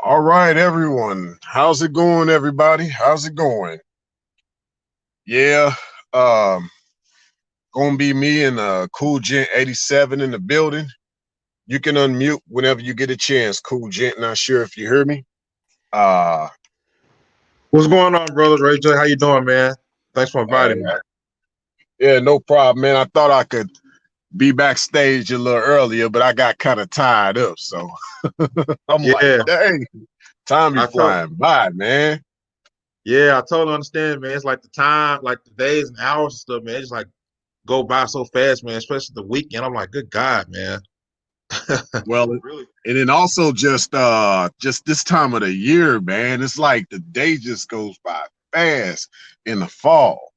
All right, everyone. How's it going, everybody? How's it going? Yeah, um, gonna be me and CoolGent87 in the building. You can unmute whenever you get a chance, CoolGent. Not sure if you hear me. Uh, What's going on, brother Ray J? How you doing, man? Thanks for inviting me. yeah, no problem, man. I thought I could be backstage a little earlier, but I got kind of tired up. So I'm like, Yeah, dang, time be I told. flying by, man. Yeah, I totally understand, man. It's like the time, like the days and hours and stuff, man. It's like go by so fast, man. Especially the weekend. I'm like, good God, man. Well, Really? and then also just this time of the year, man, it's like the day just goes by fast in the fall,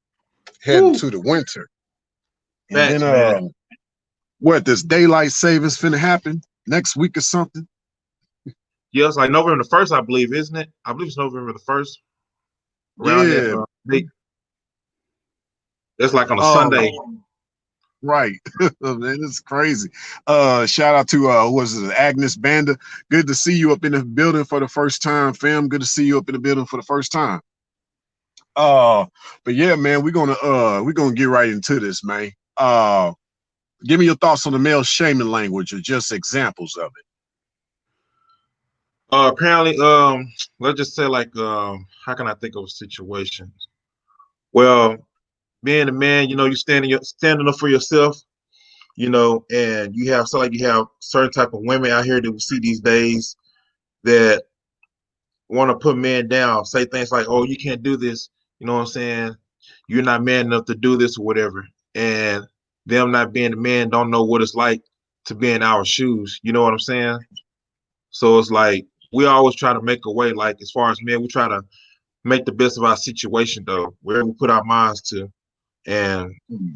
heading Woo. to the winter. And then Facts, man. what, this daylight savings finna happen next week or something? Yeah, it's like November the 1st, I believe, isn't it? I believe it's November the 1st. Around that Yeah. date. It's like on a Um, Sunday. right. Man, it's crazy. Shout out to who was it, Agnes Banda. Good to see you up in the building for the first time, fam. Good to see you up in the building for the first time. Uh, but yeah, man, we're gonna get right into this, man. Give me your thoughts on the male shaming language or just examples of it. Apparently, let's just say like, how can I think of a situation? Well, being a man, you standing up for yourself, and you have so like you have certain type of women out here that we see these days that want to put men down, say things like, "Oh, you can't do this," you know what I'm saying? You're not man enough to do this or whatever, and them not being a man don't know what it's like to be in our shoes. You know what I'm saying? So it's like we always try to make a way. Like as far as men, we try to make the best of our situation though, wherever we put our minds to. And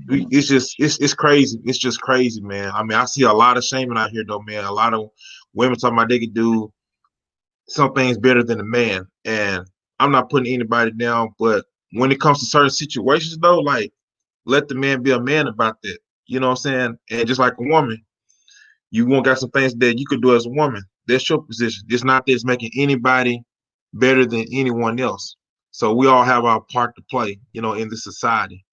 it's crazy. It's just crazy, man. I mean, I see a lot of shaming out here, though, man. A lot of women talking about they could do some things better than a man, and I'm not putting anybody down. But when it comes to certain situations, though, like let the man be a man about that. You know what I'm saying? And just like a woman, you won't got some things that you could do as a woman. That's your position. It's not that it's making anybody better than anyone else. So we all have our part to play, in this society.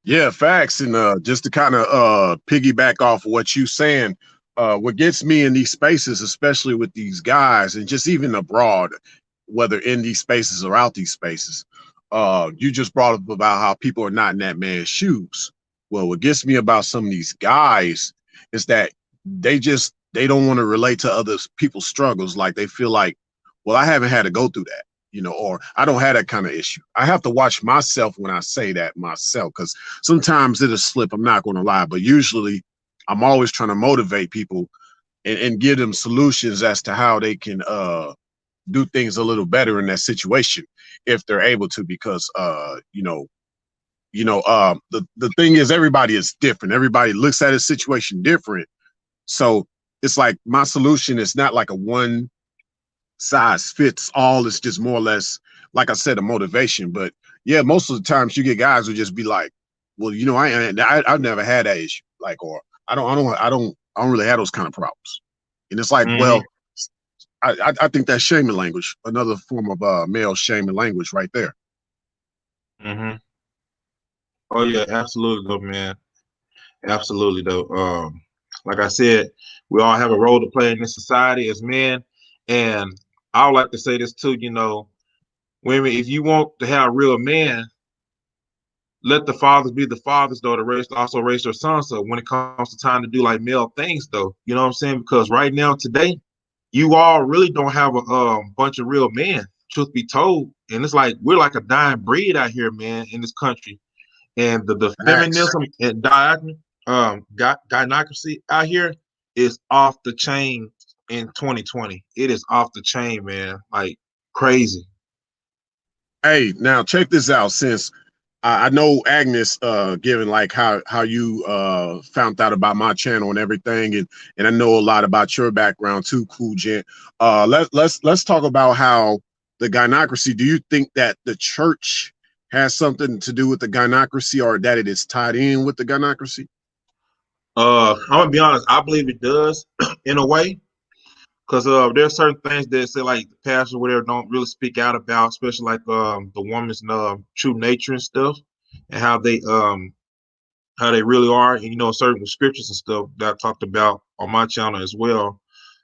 Yeah, facts. And just to kind of piggyback off of what you saying, what gets me in these spaces, especially with these guys and just even abroad, whether in these spaces or out these spaces, you just brought up about how people are not in that man's shoes. Well, what gets me about some of these guys is that they don't want to relate to other people's struggles. Like they feel like, well, I haven't had to go through that, or I don't have that kind of issue. I have to watch myself when I say that myself, because sometimes it'll slip. I'm not going to lie, but usually I'm always trying to motivate people and give them solutions as to how they can do things a little better in that situation if they're able to, because the thing is, everybody is different. Everybody looks at a situation different. So it's like my solution is not like a one size fits all. It's just more or less, like I said, a motivation. But yeah, most of the times you get guys who just be like, well, I've never had that issue, like, or I don't really have those kind of problems. And it's like, Mm-hmm. well, I think that's shaming language, another form of male shaming language right there. Mm-hmm. Oh yeah, absolutely though, man. Absolutely though. Like I said, we all have a role to play in this society as men. And I would like to say this too, women, if you want to have real men, let the fathers be the fathers though, to also raise their sons. So when it comes to time to do like male things though, you know what I'm saying? Because right now today, you all really don't have a bunch of real men, truth be told. And it's like we're like a dying breed out here, man, in this country. And the Facts. feminism and gynocracy out here is off the chain in 2020. It is off the chain, man. Like crazy. Hey, now check this out. Since I know Agnes, given like how you found out about my channel and everything, and I know a lot about your background too, Cool Gent. Let's talk about how the gynocracy. Do you think that the church has something to do with the gynocracy, or that it is tied in with the gynocracy? I'm gonna be honest. I believe it does in a way. Because there's certain things that say like the pastor or whatever don't really speak out about, especially like the woman's true nature and stuff, and how they really are, and certain scriptures and stuff that I talked about on my channel as well.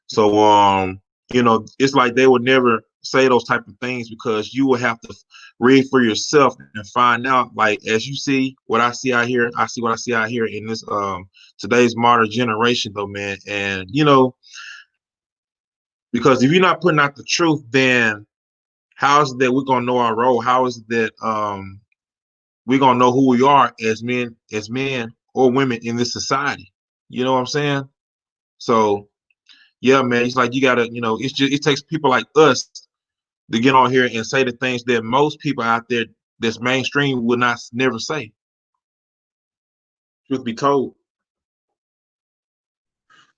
So it's like they would never say those type of things because you will have to read for yourself and find out. Like as you see what I see out here, I see what I see out here in this today's modern generation, though, man. And because if you're not putting out the truth, then how is it that we're gonna know our role? How is it that we're gonna know who we are as men or women in this society? You know what I'm saying? So yeah, man, it's like you gotta, it takes people like us to get on here and say the things that most people out there that's mainstream would not never say. Truth be told.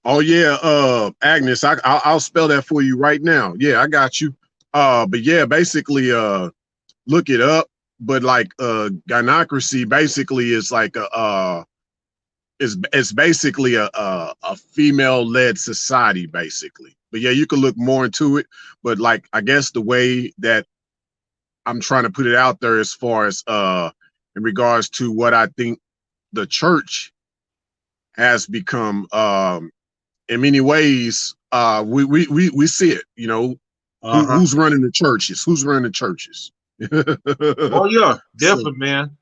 Oh yeah, Agnes, I'll spell that for you right now. Yeah, I got you. But yeah, basically, look it up. But like, gynocracy basically is like it's basically a female-led society, basically. But yeah, you can look more into it. But like, I guess the way that I'm trying to put it out there, as far as in regards to what I think the church has become, in many ways, we see it. Who's running the churches? Who's running the churches? Oh yeah, So, definitely, man.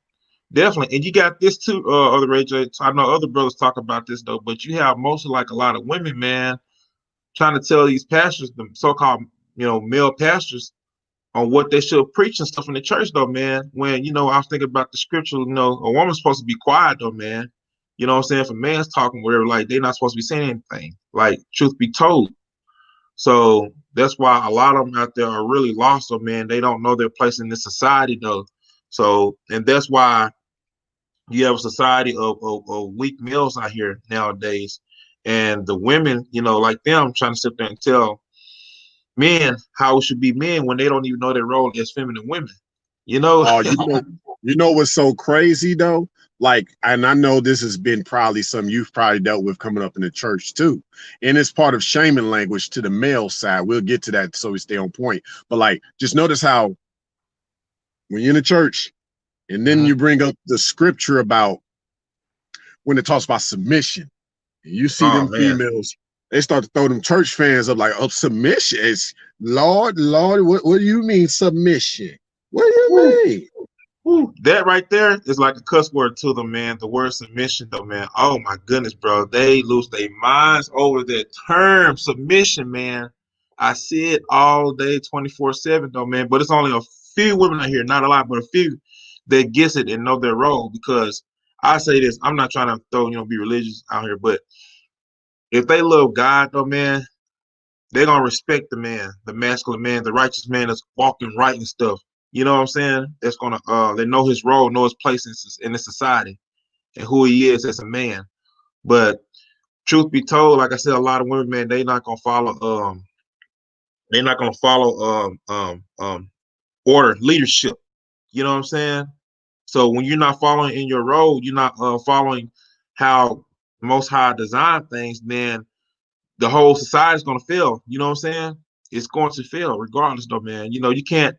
Definitely. And you got this too, other Ray J. I know other brothers talk about this though, but you have mostly like a lot of women, man, trying to tell these pastors, the so-called, male pastors, on what they should preach and stuff in the church though, man. When, I was thinking about the scripture, a woman's supposed to be quiet though, man. You know what I'm saying? If a man's talking, whatever, like they're not supposed to be saying anything. Like, truth be told. So that's why a lot of them out there are really lost, though, man. They don't know their place in this society though. So, and that's why you have a society of weak males out here nowadays. And the women, like them, trying to sit there and tell men how it should be men when they don't even know their role as feminine women. oh, you know what's so crazy though? Like, and I know this has been probably something you've probably dealt with coming up in the church too. And it's part of shaming language to the male side. We'll get to that so we stay on point. But like, just notice how when you're in the church and then you bring up the scripture about when it talks about submission, and you see Oh them man. females, they start to throw them church fans up like, oh, submission is Lord, what do you mean submission? What do you mean? Woo. That right there is like a cuss word to them, man. The word submission, though, man. Oh my goodness, bro. They lose their minds over that term submission, man. I see it all day, 24/7, though, man. But it's only a few women out here, not a lot, but a few that gets it and know their role. Because I say this, I'm not trying to be religious out here, but if they love God, though, man, they're gonna respect the man, the masculine man, the righteous man that's walking right and stuff. You know what I'm saying? That's gonna they know his role, know his place in the society and who he is as a man. But truth be told, like I said, a lot of women, man, they're not gonna follow order, leadership. You know what I'm saying? So when you're not following in your role, you're not following how Most High designed things, then the whole society is going to fail. You know what I'm saying? It's going to fail regardless, though, man. You can't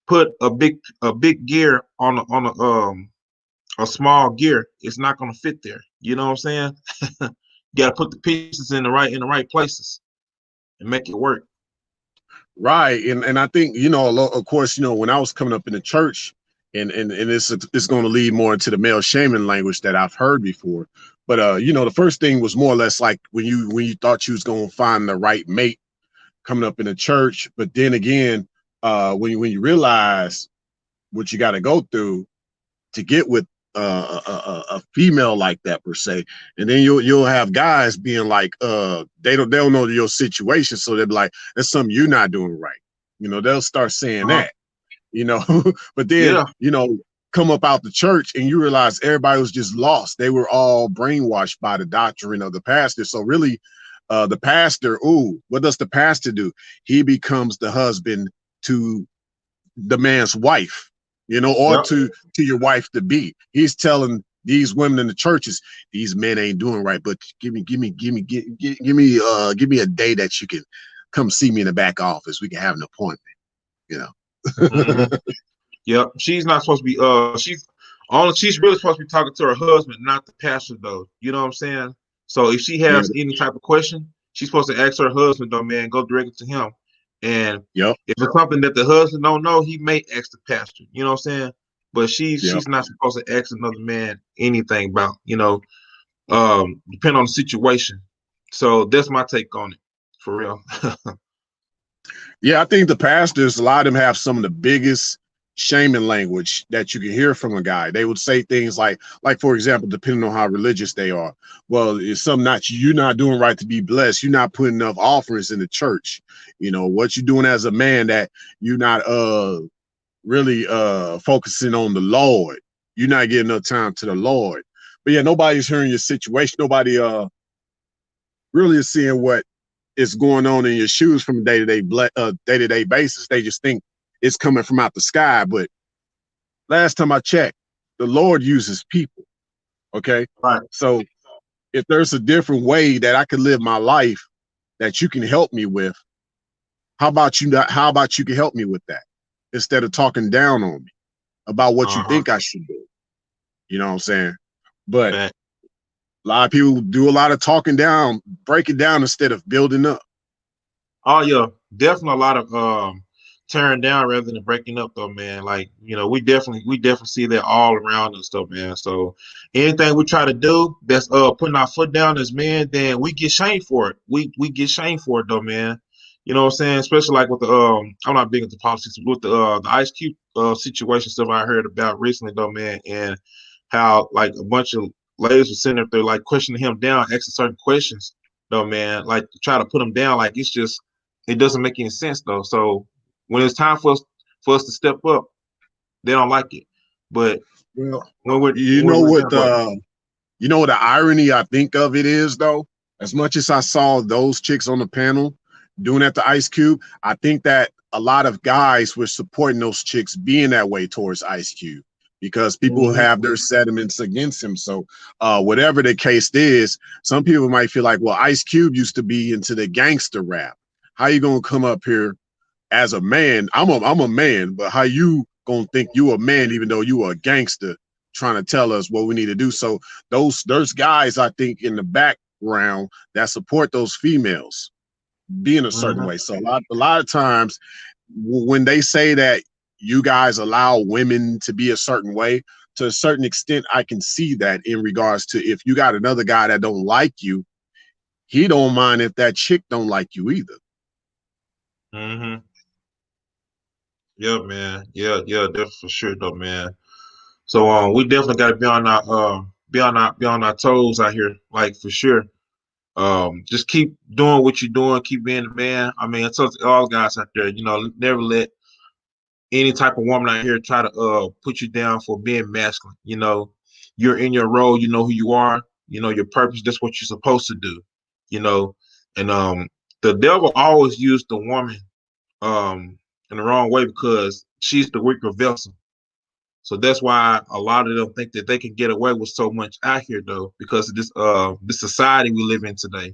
put a big gear on a small gear. It's not going to fit there. You know what I'm saying? You got to put the pieces in the right places and make it work. Right. And I think, of course, when I was coming up in the church, and it's going to lead more into the male shaming language that I've heard before. But the first thing was more or less like when you thought you was going to find the right mate coming up in the church. But then again, when you realize what you got to go through to get with a female like that per se, and then you'll have guys being like, they don't know your situation, so they'll be like, that's something you're not doing right. They'll start saying that. But then come up out the church and you realize everybody was just lost. They were all brainwashed by the doctrine of the pastor. So really, the pastor, what does the pastor do? He becomes the husband to the man's wife, or to your wife to be. He's telling these women in the churches, these men ain't doing right, but give me a day that you can come see me in the back office. We can have an appointment, you know. Mm-hmm. Yep. She's not supposed to be she's really supposed to be talking to her husband, not the pastor though. You know what I'm saying? So if she Yeah. has any type of question, she's supposed to ask her husband though, man, go directly to him. And Yep. if it's something that the husband don't know, he may ask the pastor. You know what I'm saying? But Yep. she's not supposed to ask another man anything about, depending on the situation. So that's my take on it, for real. Yeah, I think the pastors, a lot of them have some of the biggest shaming language that you can hear from a guy. They would say things like for example, depending on how religious they are, well, it's something not you're not doing right to be blessed. You're not putting enough offerings in the church. You know what you're doing as a man, that you're not really focusing on the Lord. You're not giving enough time to the Lord. But yeah, nobody's hearing your situation. Nobody really is seeing what is going on in your shoes from a day-to-day basis. They just think it's coming from out the sky. But last time I checked, the Lord uses people. Okay. Right. So if there's a different way that I could live my life that you can help me with, how about you can help me with that instead of talking down on me about what you think I should do? You know what I'm saying? But Right. a lot of people do a lot of talking down, breaking down instead of building up. Oh yeah, definitely a lot of tearing down rather than breaking up though, man. Like, we definitely see that all around us though, man. So anything we try to do that's putting our foot down as men, then we get shamed for it. We get shamed for it though, man. You know what I'm saying? Especially like with the I'm not big into politics, with the Ice Cube situation stuff I heard about recently though, man, and how like a bunch of ladies were sitting up there like questioning him down, asking certain questions though, man, like to try to put him down, like it doesn't make any sense though. So when it's time for us to step up, they don't like it. But Well, when we're you when know we're what down, but you know what the irony I think of it is though? As much as I saw those chicks on the panel doing that to Ice Cube, I think that a lot of guys were supporting those chicks being that way towards Ice Cube because people have their sentiments against him. So whatever the case is, some people might feel like, well, Ice Cube used to be into the gangster rap. How you gonna come up here as a man? I'm a man, but how you gonna think you a man even though you are a gangster trying to tell us what we need to do? So there's guys I think in the background that support those females being a certain way. So a lot of times when they say that you guys allow women to be a certain way, to a certain extent, I can see that in regards to if you got another guy that don't like you, he don't mind if that chick don't like you either. Yeah, man. Yeah, definitely for sure though, man. So we definitely gotta be on our toes out here, like for sure. Just keep doing what you're doing, keep being a man. I mean, it's up to all guys out there, never let any type of woman out here try to put you down for being masculine. You're in your role, you know who you are, you know your purpose, that's what you're supposed to do, you know. And the devil always used the woman in the wrong way because she's the weaker vessel. So that's why a lot of them think that they can get away with so much out here though, because of this society we live in today.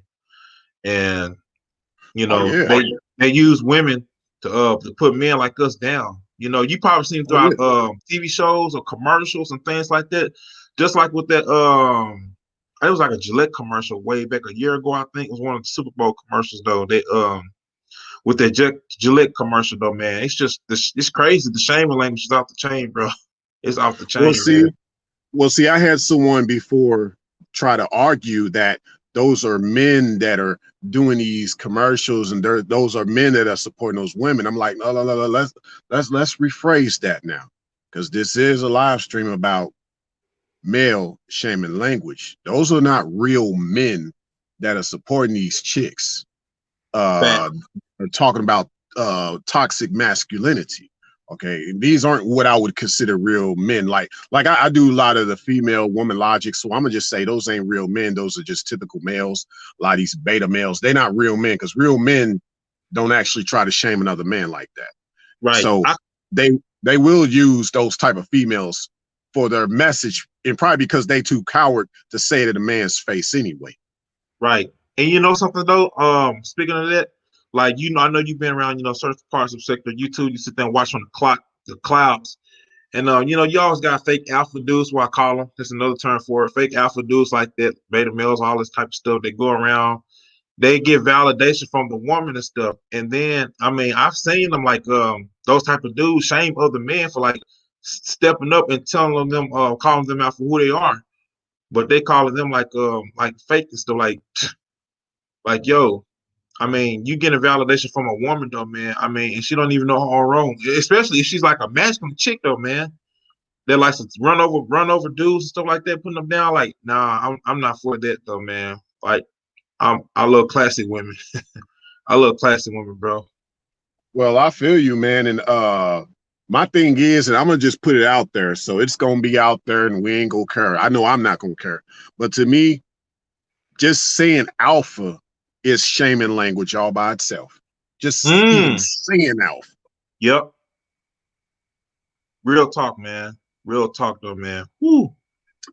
And Oh yeah. they use women to put men like us down. You probably seen Oh yeah. throughout TV shows or commercials and things like that. Just like with that it was like a Gillette commercial way back a year ago. I think it was one of the Super Bowl commercials though. They with that Gillette commercial though, man. It's crazy. The shaming language is off the chain, bro. It's off the Well, chain, see, man. I had someone before try to argue that those are men that are doing these commercials, and those are men that are supporting those women. I'm like, no, let's rephrase that now, because this is a live stream about male shaming language. Those are not real men that are supporting these chicks. Fact. Are talking about toxic masculinity. Okay, these aren't what I would consider real men. Like I do a lot of the female woman logic, so I'm gonna just say those ain't real men. Those are just typical males. A lot of these beta males, they're not real men, because real men don't actually try to shame another man like that. Right. So they will use those type of females for their message, and probably because they too coward to say it in a man's face anyway. Right. And you know something though? Speaking of that, Like, I know you've been around, certain parts of the sector. You too, you sit there and watch on the clouds. And you always got fake alpha dudes, what I call them. That's another term for it. Fake alpha dudes like that, beta males, all this type of stuff. They go around, they get validation from the woman and stuff. And then, I mean, I've seen them like those type of dudes shame other men for like stepping up and telling them, calling them out for who they are. But they calling them like fake and stuff, like yo. I mean, you getting validation from a woman though, man. I mean, and she don't even know her own, especially if she's like a masculine chick though, man. They like to run over dudes and stuff like that, putting them down. Like, nah, I'm not for that though, man. Like, I love classic women. I love classic women, bro. Well, I feel you, man. And my thing is, and I'm gonna just put it out there, so it's gonna be out there, and we ain't gonna care. I know I'm not gonna care, but to me, just saying alpha is shaming language all by itself. Just even saying alpha. Yep. Real talk, man. Real talk, though, man. Woo.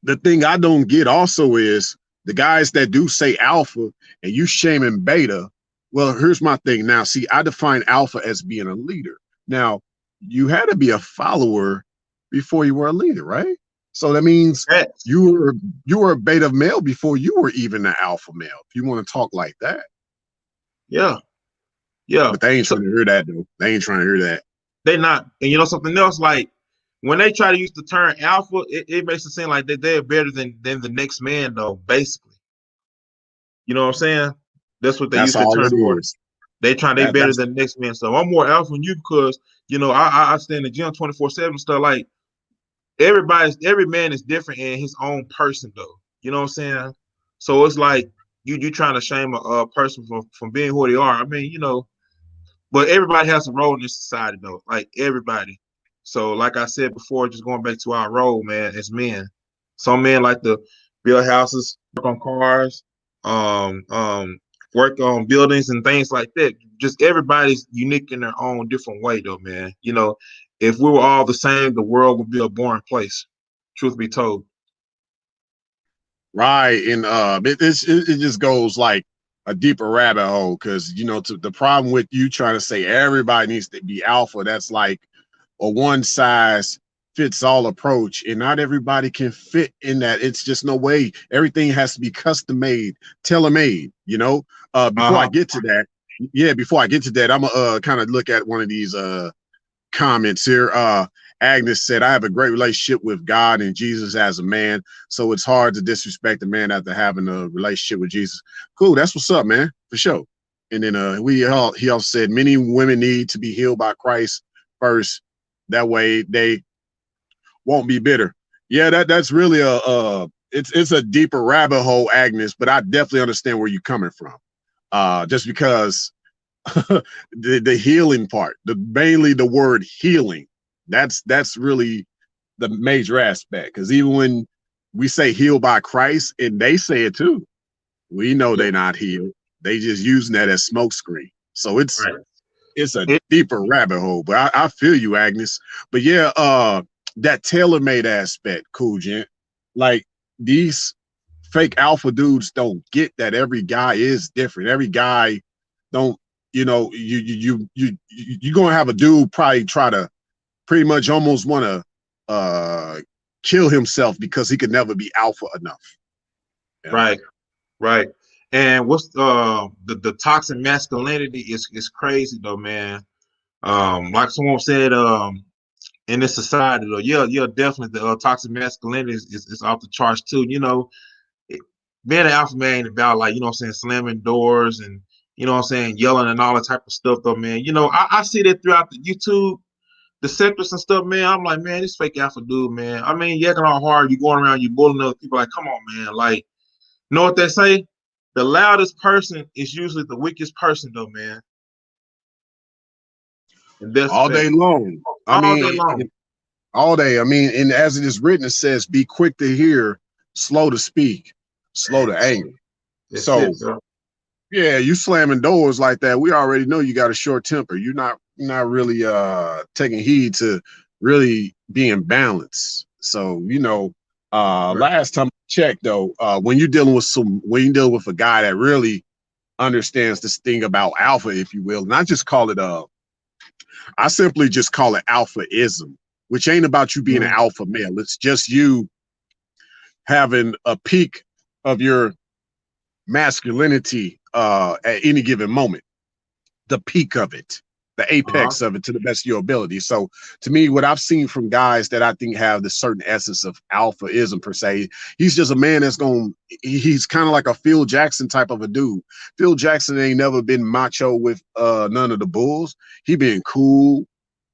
The thing I don't get also is the guys that do say alpha and you shaming beta. Well, here's my thing. Now, see, I define alpha as being a leader. Now, you had to be a follower before you were a leader, right? So that means you were a beta male before you were even an alpha male, if you want to talk like that. Yeah. Yeah. But they ain't trying to hear that, though. They ain't trying to hear that. They not. And something else, like, when they try to use the term alpha, it makes it seem like they're better than the next man, though, basically. You know what I'm saying? That's what they use the term for. They better than the next man. So I'm more alpha than you because, I stand in the gym 24/7 stuff. Like, every man is different in his own person, though. You know what I'm saying? So it's like you trying to shame a person from being who they are. I mean, but everybody has a role in this society, though. Like, everybody. So, like I said before, just going back to our role, man, as men. Some men like to build houses, work on cars, work on buildings and things like that. Just everybody's unique in their own different way, though, man. If we were all the same, the world would be a boring place. Truth be told. Right, and it just goes like a deeper rabbit hole because the problem with you trying to say everybody needs to be alpha, that's like a one size fits all approach, and not everybody can fit in that. It's just no way. Everything has to be custom made, tailor made. Before I get to that, I'm gonna kind of look at one of these comments here. Agnes said, I have a great relationship with God and Jesus as a man, so it's hard to disrespect a man after having a relationship with Jesus. Cool, that's what's up, man, for sure. And then he also said many women need to be healed by Christ first. That way they won't be bitter. Yeah, that's really it's a deeper rabbit hole, Agnes, but I definitely understand where you're coming from. Just because the healing part, mainly the word healing, that's really the major aspect. Because even when we say healed by Christ, and they say it too, we know they're not healed. They just using that as smokescreen. So it's a deeper rabbit hole. But I feel you, Agnes. But yeah, that tailor-made aspect, CoolGent. Like, these fake alpha dudes don't get that every guy is different. Every guy don't, you're gonna have a dude probably try to pretty much almost want to kill himself because he could never be alpha enough. Right. And what's the toxic masculinity is crazy though, man. Like someone said, in this society though, yeah, definitely the toxic masculinity is off the charts too. Being an alpha man ain't about, like, slamming doors and yelling and all that type of stuff though, man. I see that throughout the YouTube, the sectors and stuff, man. I'm like, man, this fake alpha dude, man. I mean, you acting all hard, you going around, you bullying other people. Like, come on, man. Like, know what they say? The loudest person is usually the weakest person, though, man. And that's all day long. All day long. All day. I mean, and as it is written, it says, "Be quick to hear, slow to speak, slow to anger." So, yeah, you slamming doors like that, we already know you got a short temper. You're not really taking heed to really being balanced. So, last time I checked though, when you're dealing with a guy that really understands this thing about alpha, if you will. And I just call it I simply just call it alphaism, which ain't about you being an alpha male. It's just you having a peak of your masculinity at any given moment, the peak of it, the apex of it to the best of your ability. So to me, what I've seen from guys that I think have the certain essence of alphaism per se, he's just a man that's he's kind of like a Phil Jackson type of a dude. Phil Jackson ain't never been macho with none of the bulls. He been cool,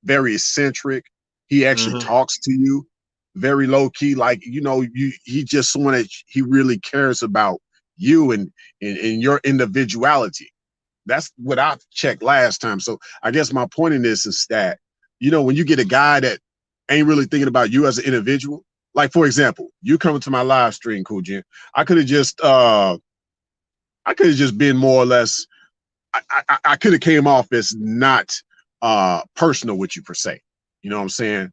very eccentric. He actually talks to you very low key. Like, you know, he just someone that he really cares about you and your individuality. That's what I checked last time. So I guess my point in this is that, you know, when you get a guy that ain't really thinking about you as an individual, like, for example, you coming to my live stream, CoolGent, I could have just been more or less, I could have came off as not personal with you per se. You know what I'm saying?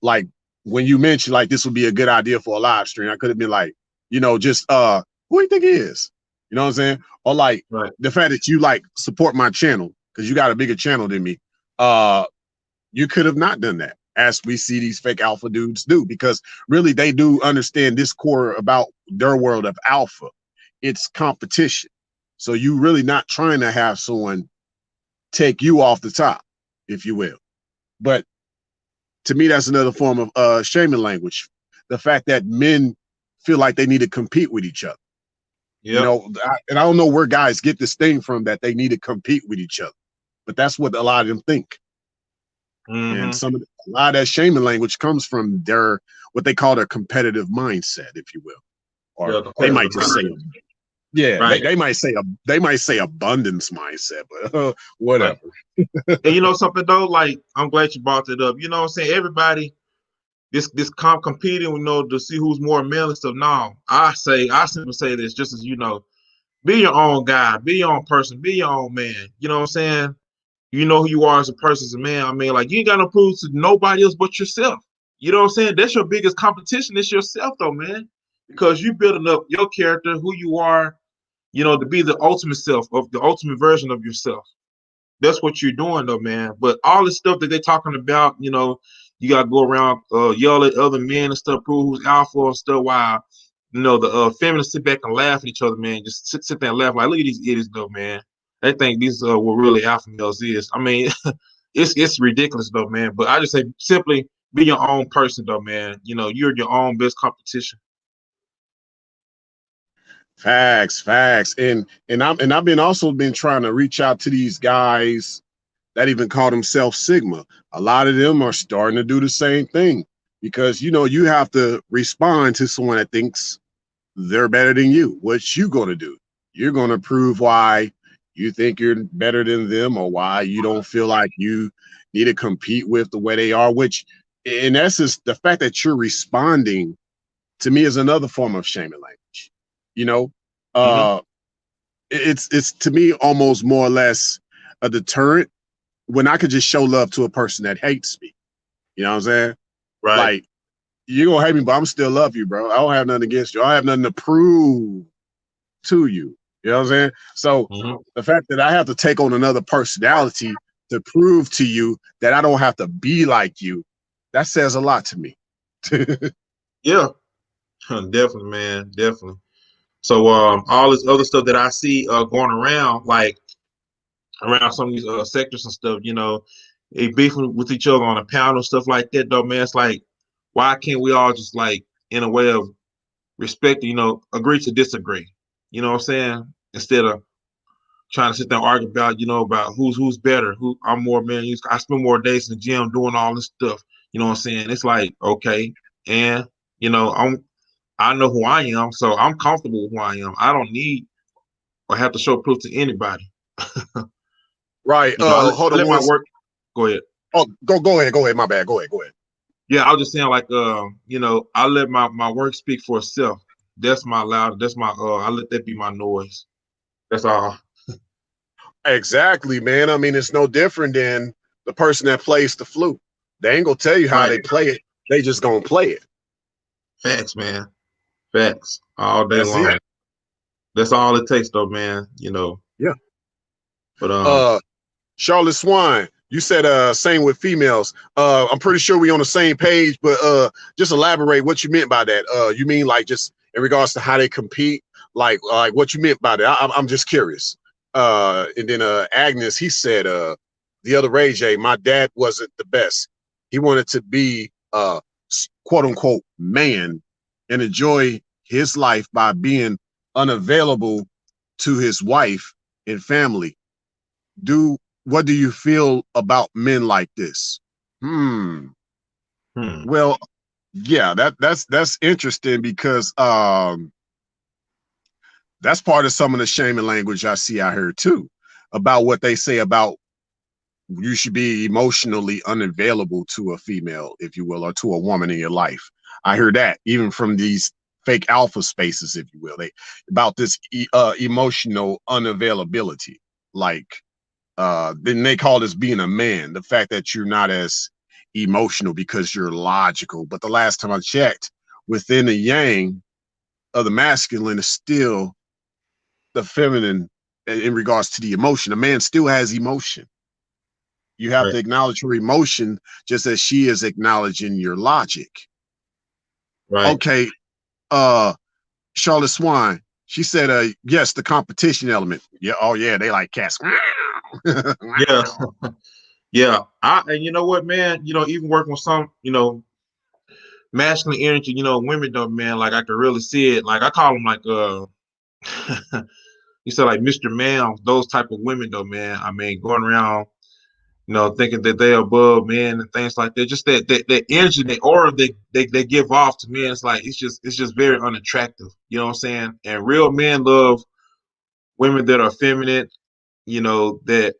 Like when you mentioned like this would be a good idea for a live stream, I could have been like, you know, just who do you think he is? You know what I'm saying? Or like the fact that you like support my channel because you got a bigger channel than me. You could have not done that, as we see these fake alpha dudes do, because really they do understand this core about their world of alpha. It's competition. So you really not trying to have someone take you off the top, if you will. But to me, that's another form of shaming language. The fact that men feel like they need to compete with each other. You know, and I don't know where guys get this thing from that they need to compete with each other, but that's what a lot of them think. And a lot of that shaming language comes from what they call their competitive mindset, if you will, or they might just say, they might say abundance mindset, but whatever. And you know something though, like I'm glad you brought it up. You know what I'm saying? Everybody, this competing, you know, to see who's more male and stuff. No, I simply say this, just as you know, be your own guy, be your own person, be your own man. You know what I'm saying? You know who you are as a person, as a man. I mean, like you ain't got to prove to nobody else but yourself. You know what I'm saying? That's your biggest competition. It's yourself though, man, because you building up your character, who you are, you know, to be the ultimate self, of the ultimate version of yourself. That's what you're doing though, man. But all this stuff that they're talking about, you know, you gotta go around yell at other men and stuff, prove who's alpha and stuff, while you know the feminists sit back and laugh at each other, man. Just sit there and laugh like, look at these idiots though, man. They think these what really alpha males is. I mean, it's ridiculous though, man. But I just say simply be your own person though, man. You know, you're your own best competition. Facts. And I've been also been trying to reach out to these guys that even call themselves Sigma. A lot of them are starting to do the same thing because, you know, you have to respond to someone that thinks they're better than you. What you going to do? You're going to prove why you think you're better than them or why you don't feel like you need to compete with the way they are, which in essence, the fact that you're responding to me is another form of shaming language. You know, it's to me almost more or less a deterrent when I could just show love to a person that hates me. You know what I'm saying? Right. Like, you're gonna hate me, but I'm still love you, bro. I don't have nothing against you. I don't have nothing to prove to you. You know what I'm saying? So the fact that I have to take on another personality to prove to you that I don't have to be like you, that says a lot to me. Yeah, definitely, man, definitely. So all this other stuff that I see going around, like around some of these sectors and stuff, you know, they beefing with each other on a panel and stuff like that, though, man. It's like, why can't we all just like in a way of respect, you know, agree to disagree? You know what I'm saying? Instead of trying to sit there and argue about, you know, about who's better, who I'm more man. I spend more days in the gym doing all this stuff. You know what I'm saying? It's like, okay, and you know, I know who I am, so I'm comfortable with who I am. I don't need or have to show proof to anybody. Right. You know, Hold I on. let my work. Go ahead. Oh, go ahead. Go ahead. My bad. Go ahead. Yeah, I was just saying, like, you know, I let my work speak for itself. That's my loud. That's my. I let that be my noise. That's all. Exactly, man. I mean, it's no different than the person that plays the flute. They ain't gonna tell you how they play it. They just gonna play it. Facts, man. Facts all day That's long. it. That's all it takes, though, man. You know. But Charlotte Swan, you said same with females. I'm pretty sure we on the same page, but just elaborate what you meant by that. You mean like just in regards to how they compete, like what you meant by that? I'm just curious. And then Agnes, he said the other Ray J, my dad wasn't the best. He wanted to be quote unquote man and enjoy his life by being unavailable to his wife and family. What do you feel about men like this? Well, yeah, that's interesting because that's part of some of the shaming language I see out here too, about what they say about you should be emotionally unavailable to a female, if you will, or to a woman in your life. I hear that even from these fake alpha spaces, if you will, they about this emotional unavailability. Like then they call this being a man, the fact that you're not as emotional because you're logical. But the last time I checked, within the yang of the masculine is still the feminine in regards to the emotion. A man still has emotion. You have to acknowledge her emotion just as she is acknowledging your logic. Right. Okay. Charlotte Swan, she said, yes, the competition element. Yeah. Oh yeah. They like cats. Yeah. Yeah. And you know what, man, even working with some, masculine energy, women though, man, like I could really see it. Like I call them like you said like Mr. Man, those type of women though, man. I mean, going around, thinking that they're above men and things like that. Just that energy, that aura they give off to men, it's like it's just very unattractive. You know what I'm saying? And real men love women that are feminine, that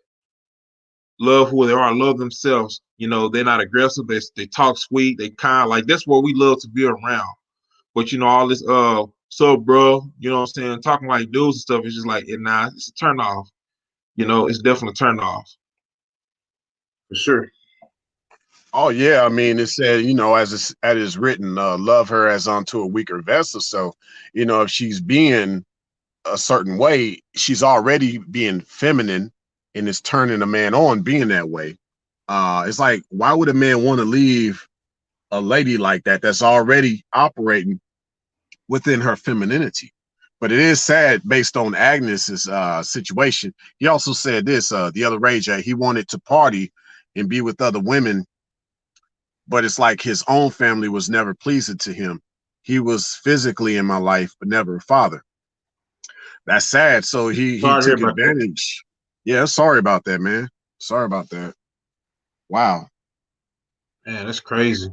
love who they are, love themselves. They're not aggressive. They talk sweet. They kind, like that's what we love to be around. But all this so bro, you know what I'm saying, talking like dudes and stuff, it's just like it's a turn off. It's definitely a turn off. For sure. Oh yeah, I mean it said, as it is written, love her as unto a weaker vessel. So, if she's being a certain way, she's already being feminine and is turning a man on being that way. It's like, why would a man want to leave a lady like that that's already operating within her femininity? But it is sad based on Agnes's situation. He also said this, the other rage, he wanted to party and be with other women, but it's like his own family was never pleasing to him. He was physically in my life, but never a father. That's sad. So he Sorry to hear took about that. advantage. Yeah, sorry about that, man. Sorry about that. Wow. Man, that's crazy.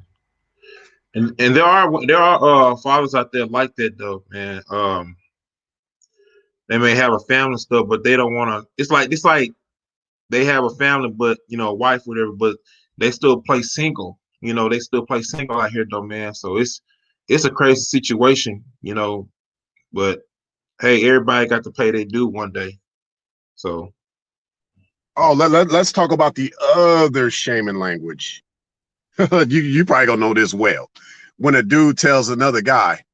And there are fathers out there like that though, man. They may have a family and stuff, but they don't want to. It's like they have a family, but a wife, whatever, but they still play single. They still play single out here though, man. So it's a crazy situation, But hey, everybody got to pay their due one day. So Oh, let's talk about the other shaming language. you probably gonna know this well. When a dude tells another guy,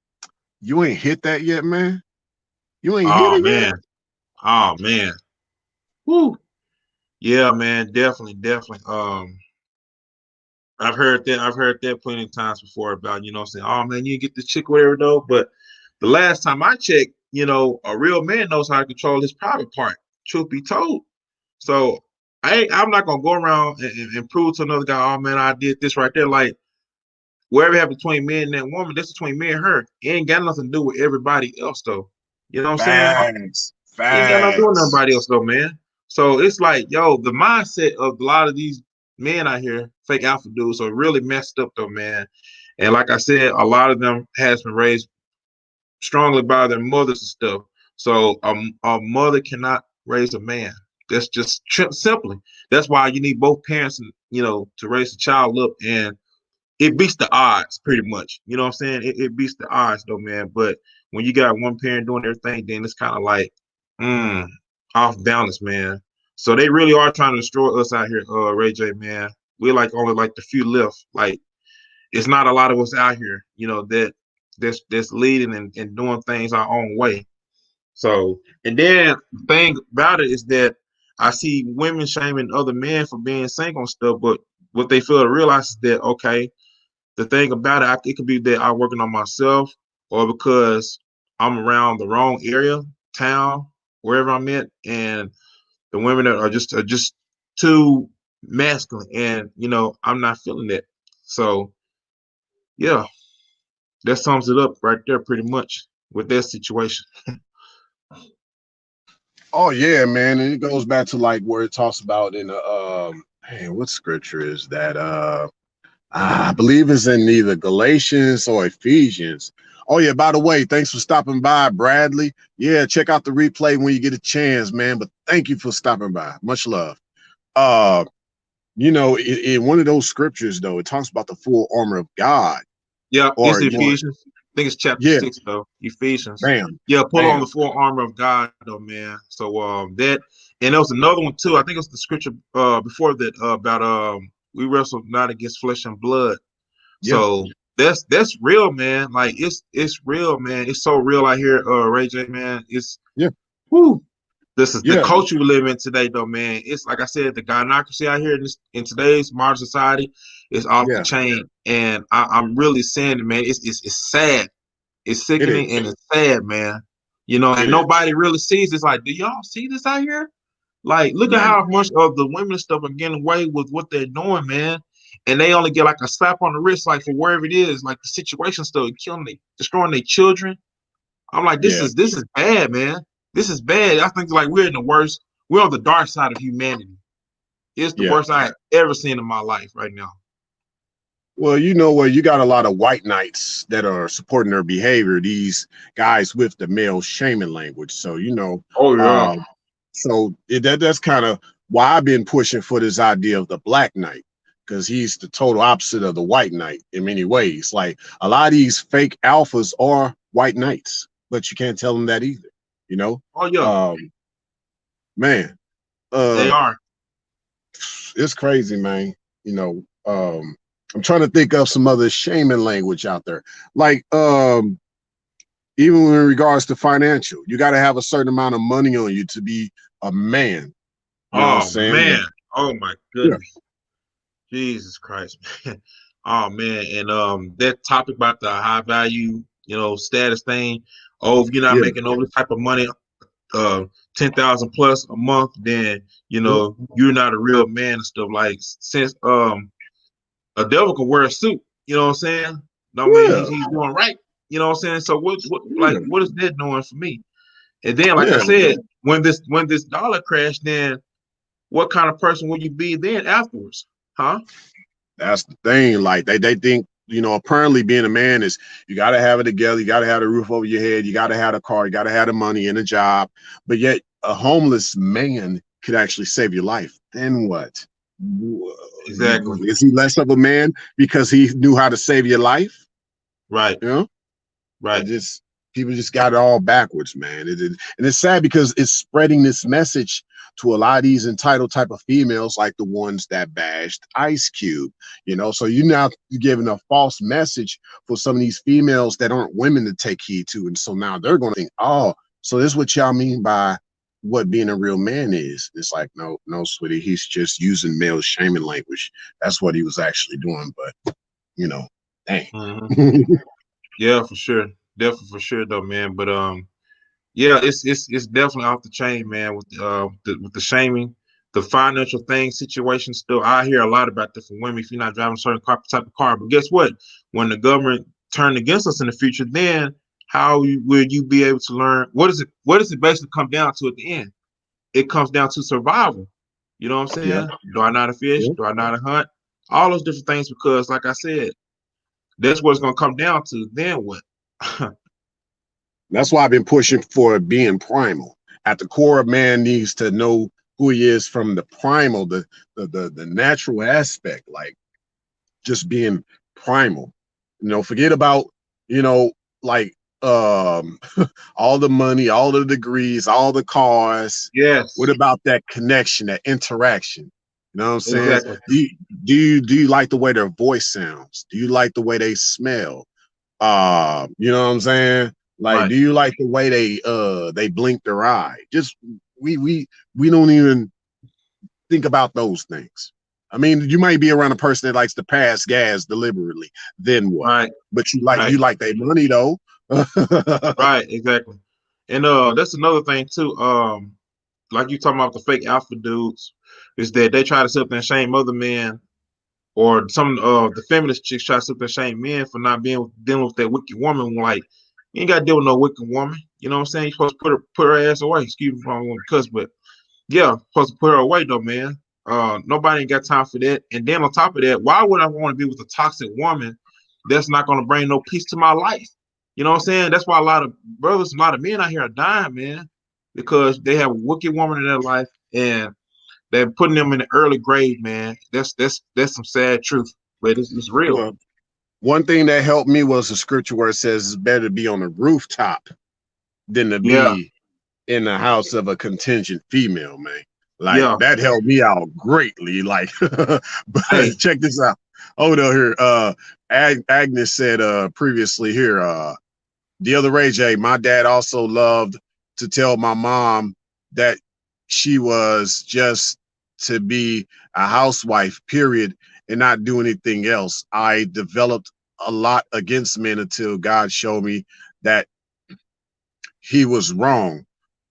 "You ain't hit that yet, man. You ain't hit oh it yet." man. Oh man. Woo. Yeah, man, definitely. I've heard that plenty of times before about, saying, oh man, you get the chick, whatever though. But the last time I checked, a real man knows how to control his private part, truth be told. So I'm not gonna go around and prove to another guy, oh man, I did this right there. Like wherever it happened between me and that woman, that's between me and her. It ain't got nothing to do with everybody else though. You know what I'm saying? Facts. It ain't got nothing to do with Facts. nobody else though, man. So it's like, yo, the mindset of a lot of these men out here, fake alpha dudes, are really messed up though, man. And like I said, a lot of them has been raised strongly by their mothers and stuff. So a mother cannot raise a man. That's just simply. That's why you need both parents, to raise a child up, and it beats the odds pretty much. You know what I'm saying? It beats the odds though, man. But when you got one parent doing everything, then it's kind of like off balance, man. So they really are trying to destroy us out here, Ray J, man. We're like only like the few left. Like it's not a lot of us out here, that's leading and doing things our own way. So, and then the thing about it is that I see women shaming other men for being single and stuff, but what they fail to realize is that, okay, the thing about it, it could be that I'm working on myself, or because I'm around the wrong area, town, wherever I'm at, and the women are just too masculine, and I'm not feeling that. So yeah, that sums it up right there, pretty much with that situation. Oh yeah, man, and it goes back to like where it talks about in the man, what scripture is that? I believe it's in either Galatians or Ephesians. Oh yeah, by the way, thanks for stopping by, Bradley. Yeah, check out the replay when you get a chance, man. But thank you for stopping by. Much love. Uh, in one of those scriptures though, it talks about the full armor of God. Yeah, it's Or Ephesians. I think it's chapter yeah, 6 though. Ephesians. bam, Yeah, pull on bam. the full armor of God though, man. So that, and there was another one too. I think it was the scripture before that about we wrestle not against flesh and blood. Yeah, So that's real, man. Like it's real, man. It's so real out here, Ray J, man. It's yeah, whoo. This is the yeah, culture we live in today, though, man. It's like I said, the gynocracy out here in today's modern society is off the yeah. chain, and I'm really saying it, man. It's sad, it's It sickening, is. and it's sad, man. It And is, nobody really sees this. Like, do y'all see this out here? Like, look at man. how much of the women and stuff are getting away with what they're doing, man. And they only get like a slap on the wrist, like for wherever it is, like the situation still killing, destroying their children. I'm like, this Yeah, is this is bad, man. This is bad. I think like we're in the worst. We're on the dark side of humanity. It's the yeah. worst I have ever seen in my life right now. Well, you know what? You got a lot of white knights that are supporting their behavior. These guys with the male shaming language. So Oh yeah. um, that's kind of why I've been pushing for this idea of the black knight, because he's the total opposite of the white knight in many ways. Like a lot of these fake alphas are white knights, but you can't tell them that either. You know, Oh yeah. um, man, They uh, are. it's crazy, man. You know, I'm trying to think of some other shaming language out there. Like, even in regards to financial, you got to have a certain amount of money on you to be a man. You know what I'm Oh saying? man. Oh my Yeah, goodness. Jesus Christ, man. Oh man. And that topic about the high value, status thing. Oh, if you're not yeah, making over this type of money, uh 10,000 plus a month, then yeah, you're not a real man and stuff. Like since a devil can wear a suit, you know what I'm saying? No mean yeah, he's doing right. You know what I'm saying? So yeah, what is that doing for me? And then like I yeah. said, when this dollar crashed, then what kind of person will you be then afterwards? Huh? That's the thing. Like they think, apparently being a man is you got to have it together. You got to have the roof over your head. You got to have a car. You got to have the money and a job. But yet, a homeless man could actually save your life. Then what? Exactly. Is he less of a man because he knew how to save your life? Right. You know, I Right. just people just got it all backwards, man. And it's sad because it's spreading this message to a lot of these entitled type of females, like the ones that bashed Ice Cube. So you're now giving a false message for some of these females that aren't women to take heed to, and so now they're going to think, oh, so this is what y'all mean by what being a real man is. It's like, no, no, sweetie, he's just using male shaming language. That's what he was actually doing. But dang. Hmm. Yeah, for sure. Definitely for sure though, man. But yeah, it's definitely off the chain, man. With the shaming, the financial thing situation. Still, I hear a lot about that from women. If you're not driving a certain type of car, but guess what? When the government turned against us in the future, then will you be able to learn what is it? What does it basically come down to at the end? It comes down to survival. You know what I'm Yeah, saying? Do I know how to fish? yeah. Do I know how to hunt? All those different things, because, like I said, that's what it's gonna come down to. Then what? That's why I've been pushing for being primal. At the core, of man needs to know who he is from the primal, the natural aspect, like just being primal. Forget about, you know, like all the money, all the degrees, all the cars. What Yes, about that connection, that interaction? You know what I'm saying? exactly. Do you like the way their voice sounds? Do you like the way they smell? You know what I'm saying? Like, Right. do you like the way they blink their eye? Just we we don't even. think about those things. I mean, you might be around a person that likes to pass gas deliberately. Then what? Right. But you Right. like their money though. Right. Exactly. And that's another thing too. Like you talking about the fake alpha dudes, is that they try to sit up and shame other men, or some the feminist chicks try to sit up and shame men for not being dealing with that wicked woman. Like, you ain't got to deal with no wicked woman. You know what I'm saying? You're supposed to put her ass away. Excuse me if I'm going to cuss, but yeah, supposed to put her away though, man. Nobody ain't got time for that. And then on top of that, why would I want to be with a toxic woman that's not going to bring no peace to my life? You know what I'm saying? That's why a lot of brothers, a lot of men out here are dying, man, because they have a wicked woman in their life and they're putting them in the early grave, man. That's some sad truth, but it's real. Well, one thing that helped me was the scripture where it says it's better to be on the rooftop than to Yeah, be in the house of a contingent female, man. Like yeah. that helped me out greatly. Like, but Hey, check this out. Hold on here. Agnes said previously here, theotherayj, my dad also loved to tell my mom that she was just to be a housewife, period, and not do anything else. I developed a lot against men until God showed me that he was wrong.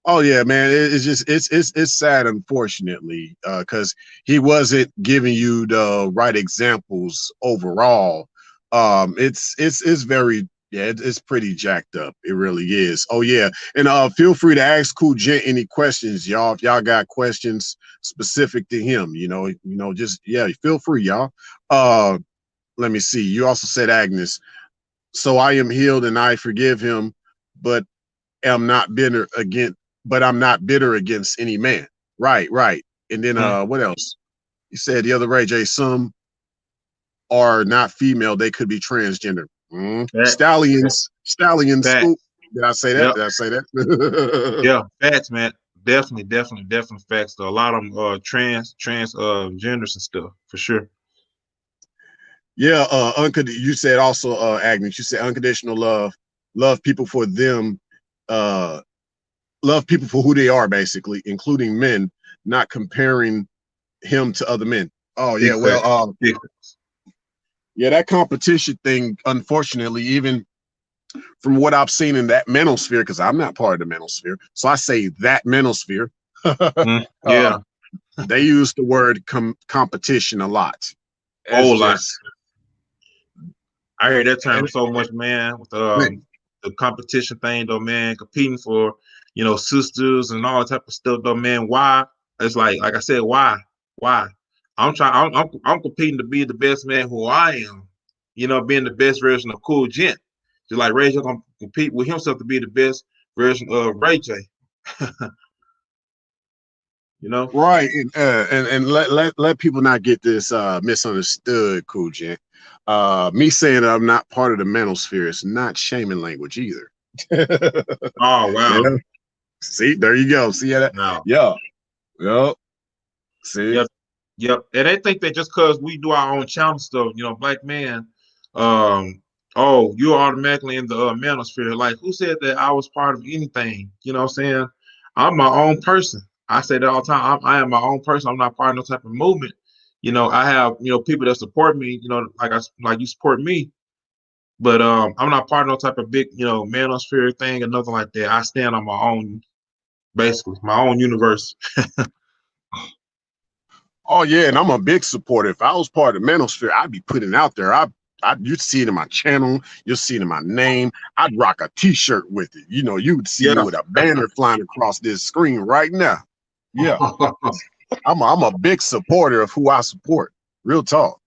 Oh yeah, man. It's just it's sad, unfortunately, because he wasn't giving you the right examples overall. It's very, yeah, it's pretty jacked up. It really is. Oh yeah, and feel free to ask Cool Gent any questions, y'all. If y'all got questions specific to him, just yeah, feel free, y'all. Let me see. You also said Agnes. So I am healed and I forgive him, but am not bitter against, but I'm not bitter against any man. Right, right. And then what else? You said the other Ray J, some are not female, they could be transgender. Stallions. facts. Ooh, did I say that? Yep. Did I say that? Yeah, facts, man. Definitely facts. Though a lot of them trans genders and stuff for sure. Yeah, you said also, Agnes, you said unconditional love people for them, love people for who they are, basically, including men, not comparing him to other men. Oh yeah, well, yeah, that competition thing, unfortunately, even from what I've seen in that manosphere, because I'm not part of the manosphere, so I say that manosphere. Yeah, they use the word competition a lot. It's whole lot. just, I hear that term so much, man. With the competition thing, though, man, competing for sisters and all that type of stuff, though, man. Why? It's like I said, why? Why? I'm competing to be the best man who I am. Being the best version of Cool Gent. Just like Ray J gonna compete with himself to be the best version of Ray J. Right, and let people not get this misunderstood, Cool Gent. Me saying that I'm not part of the manosphere is not shaming language either. Oh wow. Yeah. See, there you go. See that? No. Yeah. Yep. See? Yep. And they think that just because we do our own channel stuff, black man, oh, you're automatically in the manosphere. Like, who said that I was part of anything? You know what I'm saying? I'm my own person. I say that all the time. I am my own person. I'm not part of no type of movement. I have, people that support me, like you support me. But I'm not part of no type of big, manosphere thing or nothing like that. I stand on my own, basically, my own universe. Oh yeah, and I'm a big supporter. If I was part of the manosphere, I'd be putting out there. You'd see it in my channel. You'll see it in my name. I'd rock a T-shirt with it. You would see me with a banner flying across this screen right now. Yeah, I'm a big supporter of who I support. Real talk.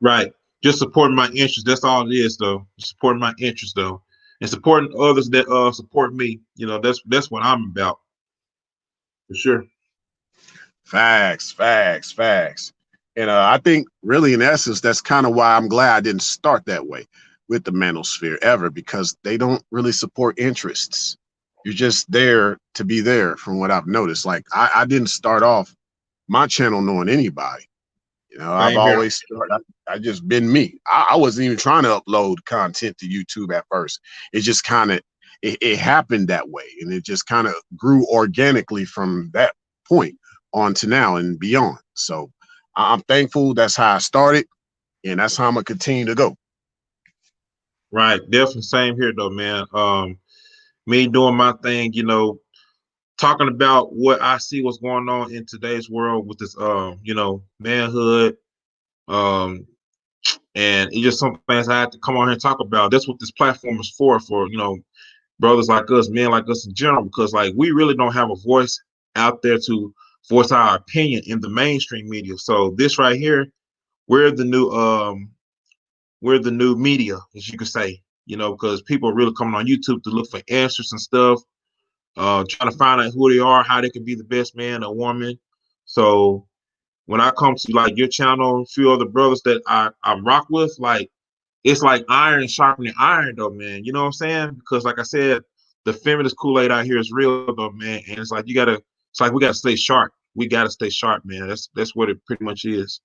Right. Just supporting my interests. That's all it is, though. Supporting my interests, though, and supporting others that support me. That's what I'm about, for sure. Facts. And I think really in essence, that's kind of why I'm glad I didn't start that way with the manosphere ever, because they don't really support interests. You're just there to be there, from what I've noticed. Like I didn't start off my channel knowing anybody. I've Same here. always started, I just been me. I wasn't even trying to upload content to YouTube at first. It just kind of it happened that way, and it just kind of grew organically from that point. on to now and beyond. So I'm thankful. That's how I started, and that's how I'm gonna continue to go. Right, definitely same here though, man. Me doing my thing, you know, talking about what I see what's going on in today's world with this you know, manhood. Um and it's just some things I had to come on here and talk about. That's what this platform is for, you know, brothers like us, men like us in general, because like we really don't have a voice out there to voice our opinion in the mainstream media. So this right here, we're the new media, as you could say, you know, because people are really coming on YouTube to look for answers and stuff, trying to find out who they are, how they can be the best man or woman. So when I come to like your channel, a few other brothers that I rock with, like it's like iron sharpening iron though, man. You know what I'm saying? Because like I said, the feminist Kool-Aid out here is real though, man. And it's like it's like we gotta stay sharp. We gotta stay sharp, man. That's what it pretty much is.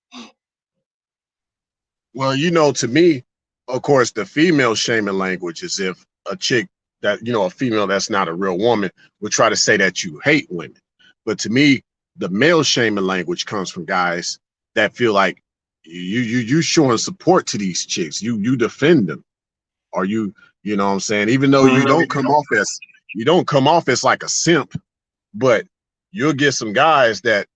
Well, you know, to me, of course, the female shaming language is if a chick that, you know, a female that's not a real woman would try to say that you hate women. But to me, the male shaming language comes from guys that feel like you showing support to these chicks. You defend them. Or you know what I'm saying? Even though you don't come off as like a simp, but you'll get some guys that,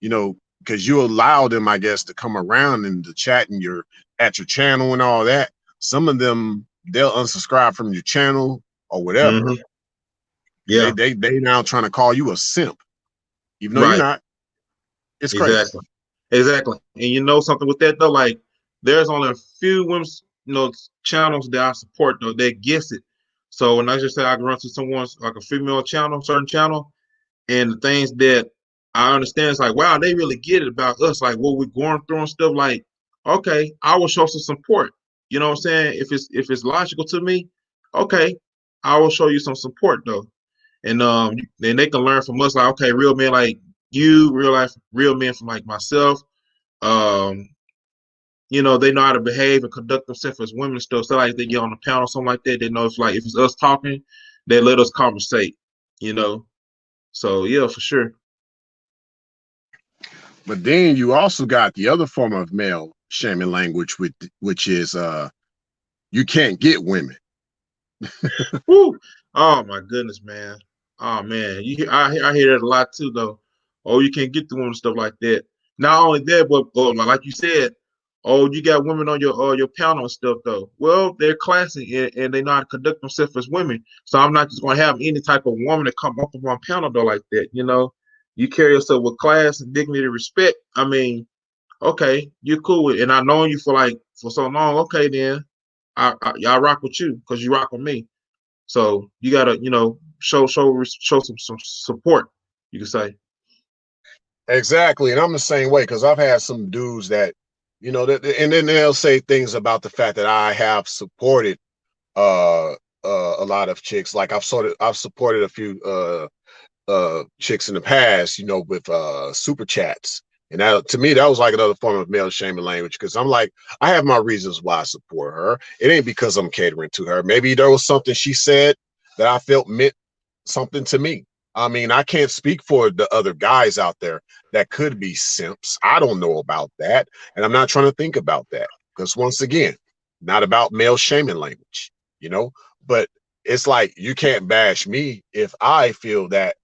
you know, because you allow them, I guess, to come around in the chat and you're at your channel and all that. Some of them, they'll unsubscribe from your channel or whatever. Mm-hmm. Yeah, They now trying to call you a simp, even though you're right. not. It's crazy. Exactly. Exactly. And you know something with that though, like there's only a few women's, you know, channels that I support though that gets it. So when I just say I can run to someone's like a female channel, certain channel, and the things that I understand is like, wow, they really get it about us, like what we're going through and stuff. Like, okay, I will show some support. You know what I'm saying? If it's logical to me, okay, I will show you some support though. And then they can learn from us, like, okay, real men like you, real life, real men from like myself. Um, you know, they know how to behave and conduct themselves as women and stuff. So like they get on the panel or something like that, they know if like if it's us talking, they let us conversate, you know. So yeah, for sure. But then you also got the other form of male shaming language, which is you can't get women. Woo! Oh my goodness, man. Oh man, I hear that a lot too, though. Oh, you can't get the women stuff like that. Not only that, but like you said, oh, you got women on your panel and stuff though. Well, they're classy and they know how to conduct themselves as women. So I'm not just gonna have any type of woman that come up on my panel though like that. You know, you carry yourself with class and dignity and respect. I mean, okay, you're cool with it. And I known you for so long. Okay, then I rock with you because you rock with me. So you gotta, you know, show some support, you could say. Exactly. And I'm the same way because I've had some dudes that, you know, and then they'll say things about the fact that I have supported uh a lot of chicks. Like I've supported a few chicks in the past, you know, with super chats. And that, to me, that was like another form of male shaming language because I'm like, I have my reasons why I support her. It ain't because I'm catering to her. Maybe there was something she said that I felt meant something to me. I mean, I can't speak for the other guys out there that could be simps. I don't know about that. And I'm not trying to think about that because once again, not about male shaming language, you know, but it's like you can't bash me if I feel that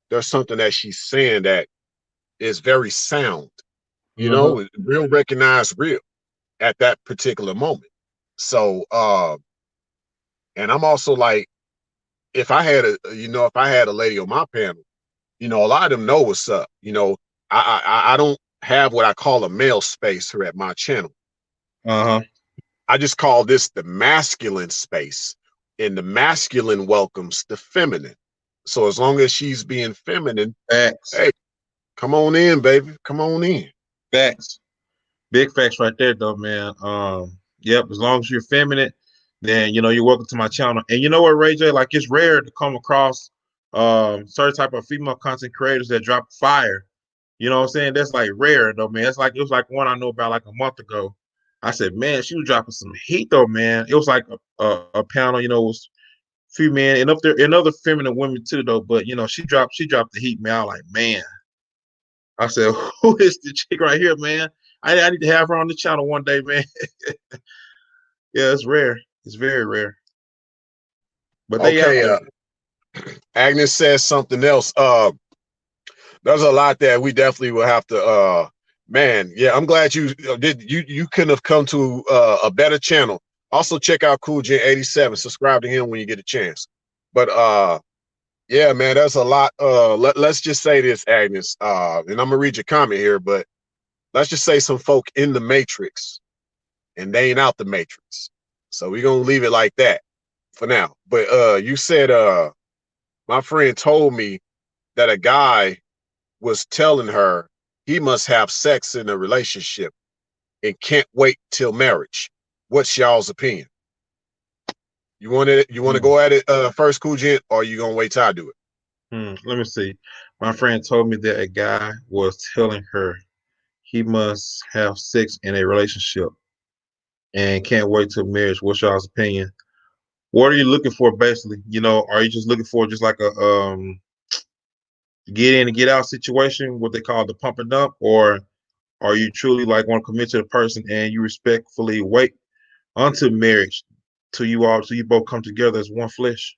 there's something that she's saying that is very sound, you Uh-huh. know, real recognize real at that particular moment. So and I'm also like, if I had if I had a lady on my panel, you know, a lot of them know what's up. You know, I don't have what I call a male space here at my channel. Uh-huh. I just call this the masculine space. And the masculine welcomes the feminine. So as long as she's being feminine, Facts. hey, come on in, baby. Come on in. Facts. Big facts right there though, man. Yep, as long as you're feminine, then you know you're welcome to my channel. And you know what, Ray J, like it's rare to come across certain type of female content creators that drop fire. You know what I'm saying? That's like rare though, man. It's like it was like one I know about like a month ago. I said, man, she was dropping some heat though, man. It was like a panel, you know, it was few men and up there and other feminine women too though. But you know, she dropped the heat, man. I was like, man. I said, who is the chick right here, man? I need to have her on the channel one day, man. Yeah, it's rare. It's very rare. But they out Okay, there. Agnes says something else. There's a lot that we definitely will have to man, yeah, I'm glad you you couldn't have come to a better channel. Also check out CoolGent87. Subscribe to him when you get a chance. But yeah, man, there's a lot. Let's just say this, Agnes. And I'm gonna read your comment here, but let's just say some folk in the matrix and they ain't out the matrix. So we're gonna leave it like that for now. But you said my friend told me that a guy was telling her he must have sex in a relationship and can't wait till marriage. What's y'all's opinion? You want to go at it first, Coolgent, or you gonna wait till I do it? Let me see. My friend told me that a guy was telling her he must have sex in a relationship and can't wait till marriage. What's y'all's opinion? What are you looking for, basically? You know, are you just looking for just like a get in and get out situation, what they call the pump and dump, or are you truly like want to commit to the person and you respectfully wait until marriage till you both come together as one flesh?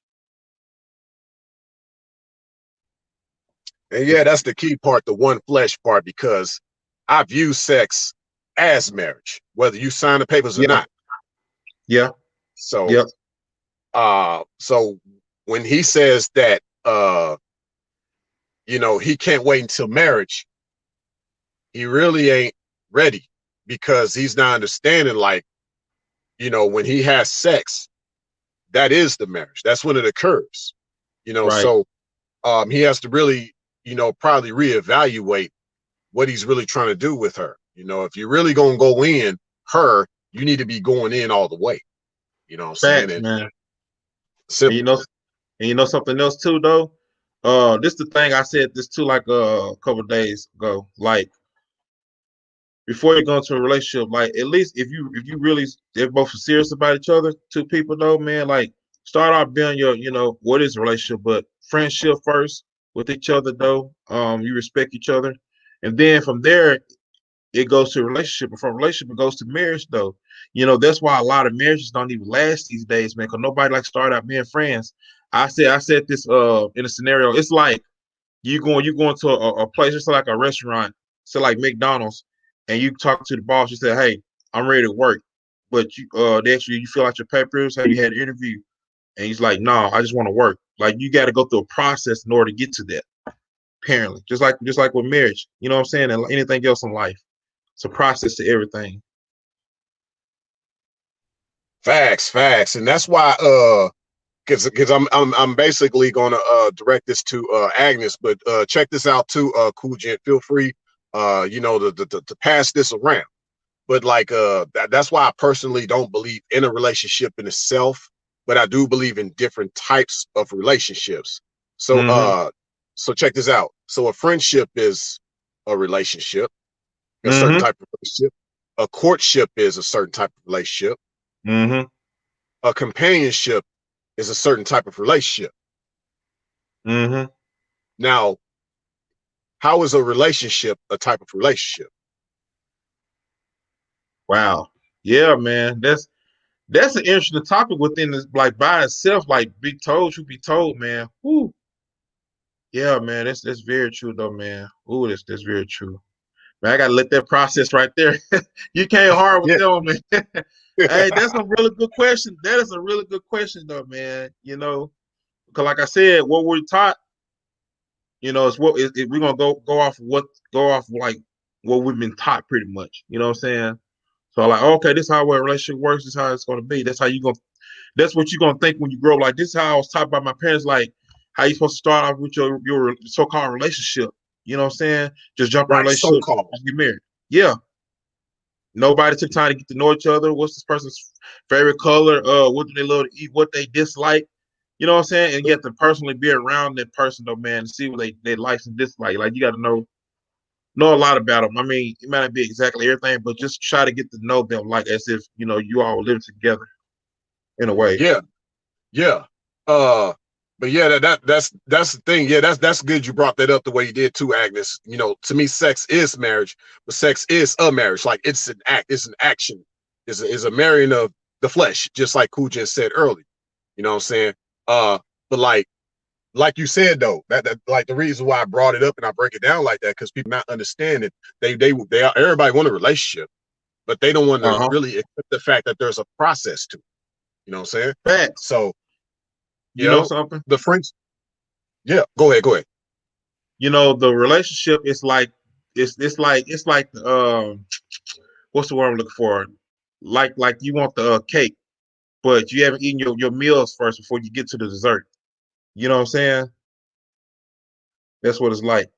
And yeah, that's the key part, the one flesh part, because I view sex as marriage, whether you sign the papers or Yeah, not. yeah, So yeah. so when he says that you know, he can't wait until marriage, he really ain't ready because he's not understanding, like, you know, when he has sex, that is the marriage. That's when it occurs. You know, Right. so he has to really, you know, probably reevaluate what he's really trying to do with her. You know, if you're really gonna go in her, you need to be going in all the way. You know what I'm saying? Facts, And man. And simple. you know something else too, though. This the thing I said this too, like a couple of days ago. Like before you go into a relationship, like at least if you really they're both serious about each other, two people though, man, like start off being your, you know, what is a relationship, but friendship first with each other though. You respect each other. And then from there it goes to a relationship, and from relationship it goes to marriage though. You know, that's why a lot of marriages don't even last these days, man, because nobody like start out being friends. I said this in a scenario. It's like you going to a place, it's like a restaurant, so like McDonald's, and you talk to the boss, you say, hey, I'm ready to work. But you they actually you fill out your papers, have you had an interview? And he's like, no, I just want to work. Like you got to go through a process in order to get to that, apparently. Just like with marriage, you know what I'm saying? And anything else in life. It's a process to everything. Facts. And that's why because I'm basically gonna direct this to Agnes, but check this out too, Cool Gent. Feel free you know to pass this around. But like that's why I personally don't believe in a relationship in itself, but I do believe in different types of relationships. So Mm-hmm. so check this out. So a friendship is a relationship, a certain Mm-hmm. type of relationship. A courtship is a certain type of relationship. Mm-hmm. A companionship is a certain type of relationship. Mm-hmm. Now, how is a relationship a type of relationship? Wow. Yeah, man. That's an interesting topic within this, like by itself, like be told, you be told, man. Whoo. Yeah, man. That's very true though, man. Ooh, that's very true. Man, I gotta let that process right there. You came hard with Yeah. that one, man. Hey, that's a really good question. That is a really good question though, man. You know, because like I said, what we're taught, you know, is we're gonna go off like what we've been taught pretty much. You know what I'm saying? So like, okay, this is how a relationship works. This is how it's gonna be. That's what you're gonna think when you grow up. Like this is how I was taught by my parents. Like how you supposed to start off with your so-called relationship. You know what I'm saying? Just jump in a Right. So relationship, called. just get married. Yeah. Nobody took time to get to know each other. What's this person's favorite color? What do they love to eat? What they dislike? You know what I'm saying? And get to personally be around that person though, man, and see what they likes and dislike. Like you got to know a lot about them. I mean, it might not be exactly everything, but just try to get to know them, like as if you all live together in a way. Yeah. Yeah. Uh But yeah, that's the thing. Yeah, that's good you brought that up the way you did too, Agnes. You know, to me, sex is marriage, but sex is a marriage. Like it's an act, it's an action, is a marrying of the flesh, just like CoolGent said earlier. You know what I'm saying? But like you said though, that like the reason why I brought it up and I break it down like that because people not understand it. They are, everybody want a relationship, but they don't want to really accept the fact that there's a process to it. You know what I'm saying? Facts. So you You know know something? the French. Yeah, go ahead, go ahead. You know, the relationship is like it's like what's the word I'm looking for? Like you want the cake, but you haven't eaten your meals first before you get to the dessert. You know what I'm saying? That's what it's like.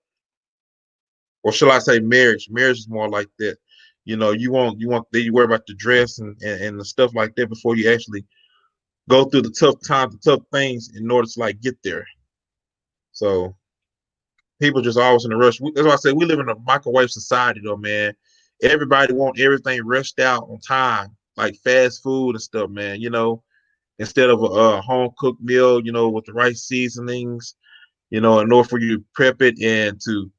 Or should I say marriage? Marriage is more like that. You know, you worry about the dress and the stuff like that before you actually go through the tough times, the tough things in order to like get there. So people just always in a rush. That's why I say we live in a microwave society, though, man. Everybody want everything rushed out on time, like fast food and stuff, man. You know, instead of a home cooked meal, you know, with the right seasonings, you know, in order for you to prep it and to,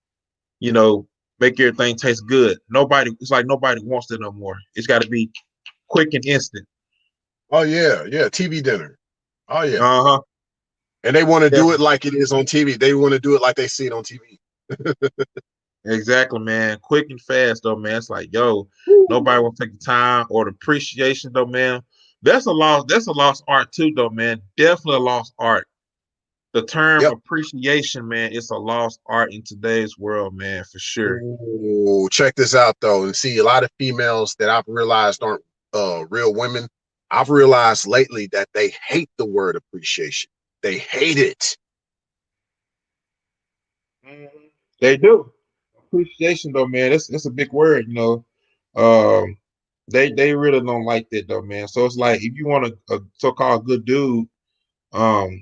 you know, make everything taste good. It's like nobody wants it no more. It's got to be quick and instant. Oh yeah, yeah, TV dinner. Oh yeah. Uh huh. And they want to do Yeah. it like it is on TV. They want to do it like they see it on TV. Exactly, man. Quick and fast, though, man. It's like, yo, nobody will take the time or the appreciation, though, man. That's a lost. That's a lost art too, though, man. Definitely a lost art. The term Yep. appreciation, man, it's a lost art in today's world, man, for sure. Ooh, check this out though, and see a lot of females that I've realized aren't real women. I've realized lately that they hate the word appreciation. They hate it. Mhm. They do. Appreciation, though, man. It's a big word, you know. Um, they really don't like that, though, man. So it's like if you want a so-called good dude, um,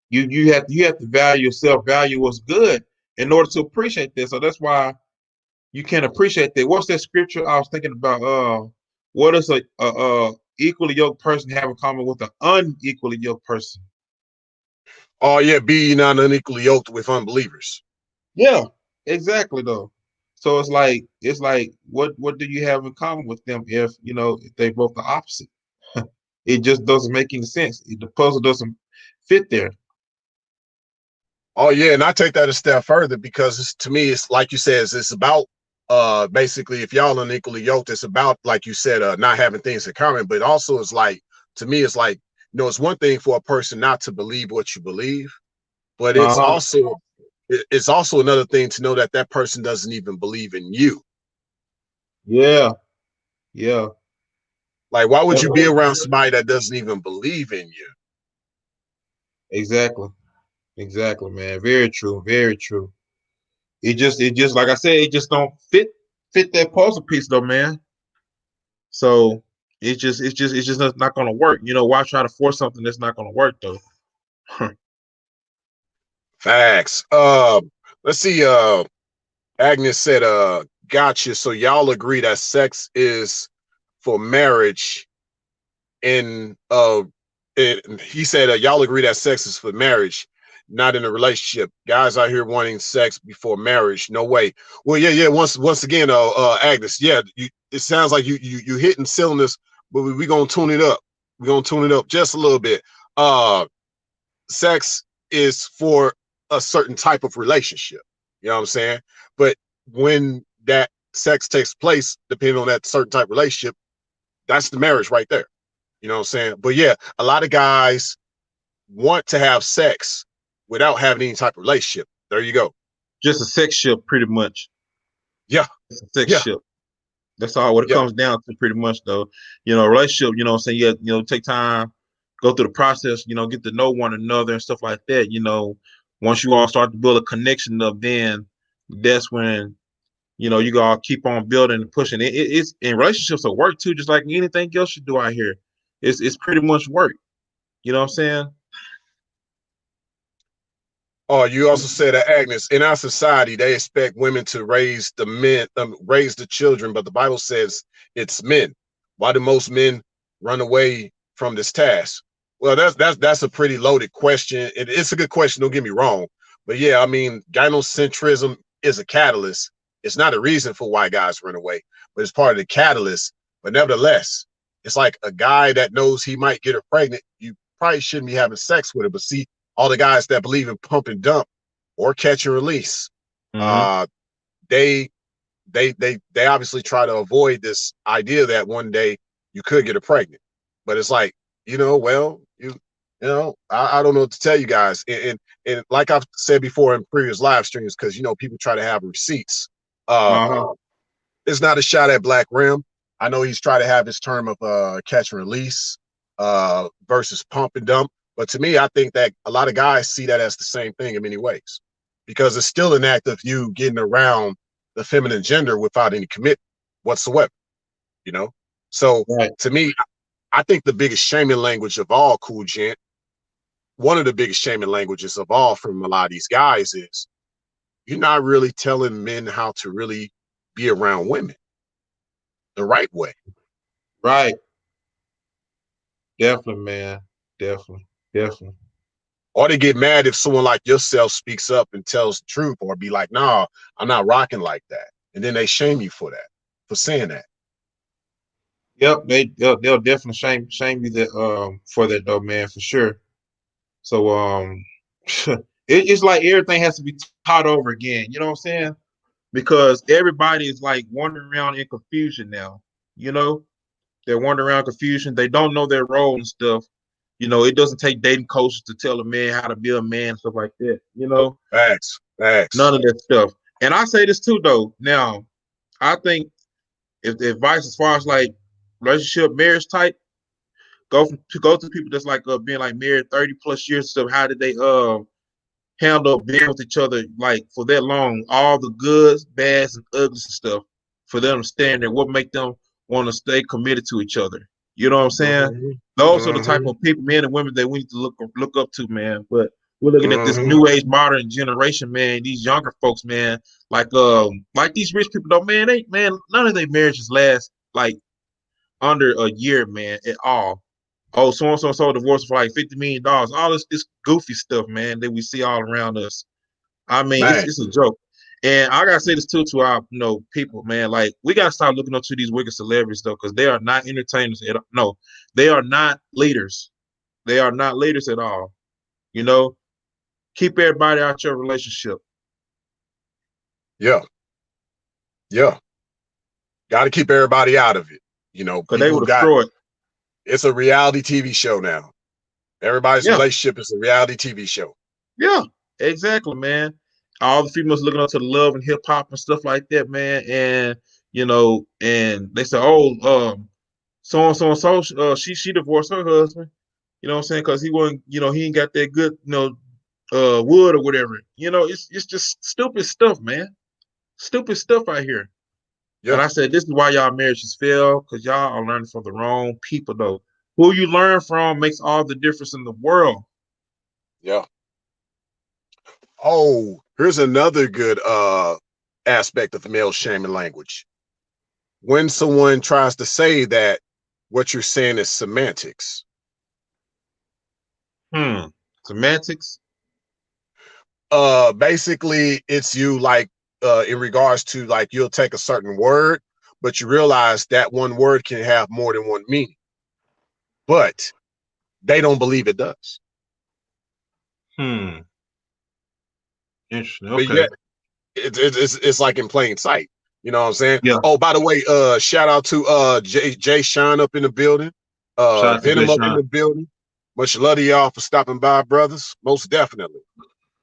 you have to value yourself, value what's good in order to appreciate this. So that's why you can appreciate that. What's that scripture I was thinking about? What does a equally yoked person have in common with an unequally yoked person? Oh yeah, be ye not unequally yoked with unbelievers. Yeah, exactly though. So it's like what do you have in common with them if you know if they both the opposite? It just doesn't make any sense. The puzzle doesn't fit there. Oh yeah, and I take that a step further because to me, it's like you said, it's about basically if y'all unequally yoked, it's about like you said, not having things in common, but also it's like to me, it's like it's one thing for a person not to believe what you believe, but Uh-huh. it's also another thing to know that that person doesn't even believe in you. Yeah, yeah. Like, why would That's you be around somebody that doesn't even believe in you? exactly. Exactly, man. Very true. Very true. It just like I said, it just don't fit that puzzle piece though, man. So it's just not gonna work. You know, why try to force something that's not gonna work though? Facts. Let's see. Agnes said, gotcha. So y'all agree that sex is for marriage in he said y'all agree that sex is for marriage, not in a relationship. Guys out here wanting sex before marriage. No way. Well, yeah. Once again, Agnes, yeah, it sounds like you hitting cylinders, but we gonna tune it up. We're gonna tune it up just a little bit. Sex is for a certain type of relationship. You know what I'm saying? But when that sex takes place, depending on that certain type of relationship, that's the marriage right there. You know what I'm saying? But yeah, a lot of guys want to have sex without having any type of relationship. There you go. Just a sex ship, pretty much. Yeah, It's a sex yeah, ship. That's all what it yeah. comes down to, pretty much though. You know, relationship, you know what I'm saying? Take time, go through the process, get to know one another and stuff like that. Once you all start to build a connection up, then that's when you all keep on building and pushing. It's in relationships at work too, just like anything else you do out here. It's pretty much work. You know what I'm saying? Oh, you also said that Agnes, in our society, they expect women to raise the men, raise the children, but the Bible says it's men. Why do most men run away from this task? Well, that's a pretty loaded question. It's a good question. Don't get me wrong, but yeah, I mean, gynocentrism is a catalyst. It's not a reason for why guys run away, but it's part of the catalyst. But nevertheless, it's like a guy that knows he might get her pregnant. You probably shouldn't be having sex with her. But see, all the guys that believe in pump and dump or catch and release, Mm-hmm. uh, they they obviously try to avoid this idea that one day you could get her pregnant. But it's like, well, I don't know what to tell you guys. And like I've said before in previous live streams, because people try to have receipts. Uh, Uh-huh. it's not a shot at Black Rim. I know he's trying to have his term of catch and release versus pump and dump. But to me, I think that a lot of guys see that as the same thing in many ways, because it's still an act of you getting around the feminine gender without any commitment whatsoever. So Right. to me, I think the biggest shaming language of all, Cool Gent, one of the biggest shaming languages of all from a lot of these guys is you're not really telling men how to really be around women the right way. Right. Definitely, man. Definitely. Definitely. Or they get mad if someone like yourself speaks up and tells the truth, or be like, nah, I'm not rocking like that. And then they shame you for that, for saying that. Yep, they'll definitely shame you that for that though, man, for sure. So it's like everything has to be taught over again. You know what I'm saying? Because everybody is like wandering around in confusion now. You know, they're wandering around confusion. They don't know their role and stuff. It doesn't take dating coaches to tell a man how to be a man and stuff like that. Facts. None of that stuff. And I say this too, though. Now, I think if the advice as far as like relationship, marriage type, go to people that's like being like married 30 plus years and stuff. How did they handle being with each other like for that long? All the goods, bads, and uglies and stuff for them to stand there. What make them want to stay committed to each other? You know what I'm saying? Mm-hmm. Those are the type Mm-hmm. of people, men and women, that we need to look up to, man. But we're looking at this Mm-hmm. new age modern generation, man. These younger folks, man, like these rich people, though, man. None of their marriages last like under a year, man, at all. Oh, so and so divorced for like $50 million. All this goofy stuff, man, that we see all around us. I mean, Man, it's a joke. And I gotta say this too to our people, man. Like, we gotta stop looking up to these wicked celebrities though, because they are not entertainers at all. No, they are not leaders. They are not leaders at all. Keep everybody out your relationship. yeah. Got to keep everybody out of it. Because they People will got, destroy it. it's a reality TV show now. Everybody's Yeah. relationship is a reality TV show. Yeah, exactly, man. All the females looking up to the love and hip hop and stuff like that, man. And and they say, oh, so and so and so, she divorced her husband. You know what I'm saying? Because he wasn't, he ain't got that good, wood or whatever. It's just stupid stuff, man. Stupid stuff out here. And Yeah. I said, this is why y'all marriages fail, because y'all are learning from the wrong people, though. Who you learn from makes all the difference in the world. Yeah. Oh, here's another good aspect of the male shaming language. When someone tries to say that what you're saying is semantics. Semantics. Basically it's you like in regards to like you'll take a certain word, but you realize that one word can have more than one meaning. But they don't believe it does. Interesting. But Okay. yet it's like in plain sight. You know what I'm saying? Yeah. Oh, by the way, shout out to Jay Sean up in the building. Shout out to Jay Venom up in Sean. the building. Much love to y'all for stopping by, brothers. Most definitely.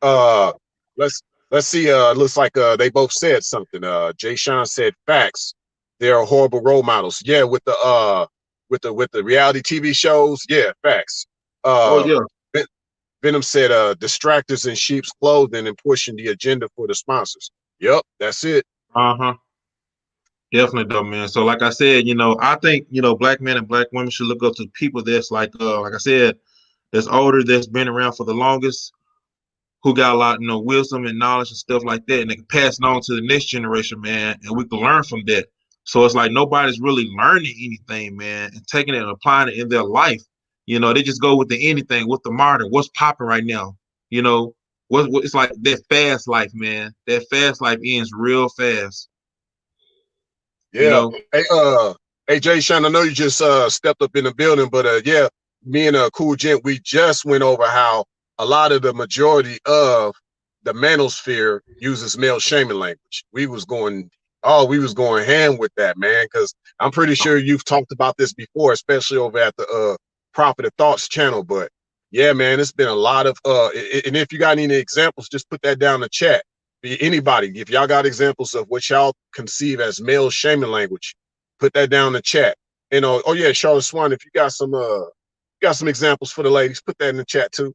Uh let's see. Looks like they both said something. Jay Sean said facts. They are horrible role models. Yeah, with the reality TV shows. Yeah, facts. Oh Uh yeah. Venom said distractors in sheep's clothing and pushing the agenda for the sponsors. Yep, that's it. Uh-huh. Definitely though, man. So like I said, I think, black men and black women should look up to people that's like I said, that's older, that's been around for the longest, who got a lot, wisdom and knowledge and stuff like that, and they can pass it on to the next generation, man, and we can learn from that. So it's like nobody's really learning anything, man, and taking it and applying it in their life. You know, they just go with the anything, with the modern, what's popping right now. You know, what it's like that fast life, man. That fast life ends real fast. You Yeah. know, Hey Jay Sean, I know you just stepped up in the building, but yeah, me and Cool Gent, we just went over how a lot of the majority of the manosphere uses male shaming language. We was going ham with that, man, because I'm pretty sure you've talked about this before, especially over at the Prophet of Thoughts channel. But yeah, man, it's been a lot of and if you got any examples, just put that down in the chat. Anybody, if y'all got examples of what y'all conceive as male shaming language, put that down in the chat. And oh yeah, Charlotte Swan, if you got some examples for the ladies, put that in the chat too.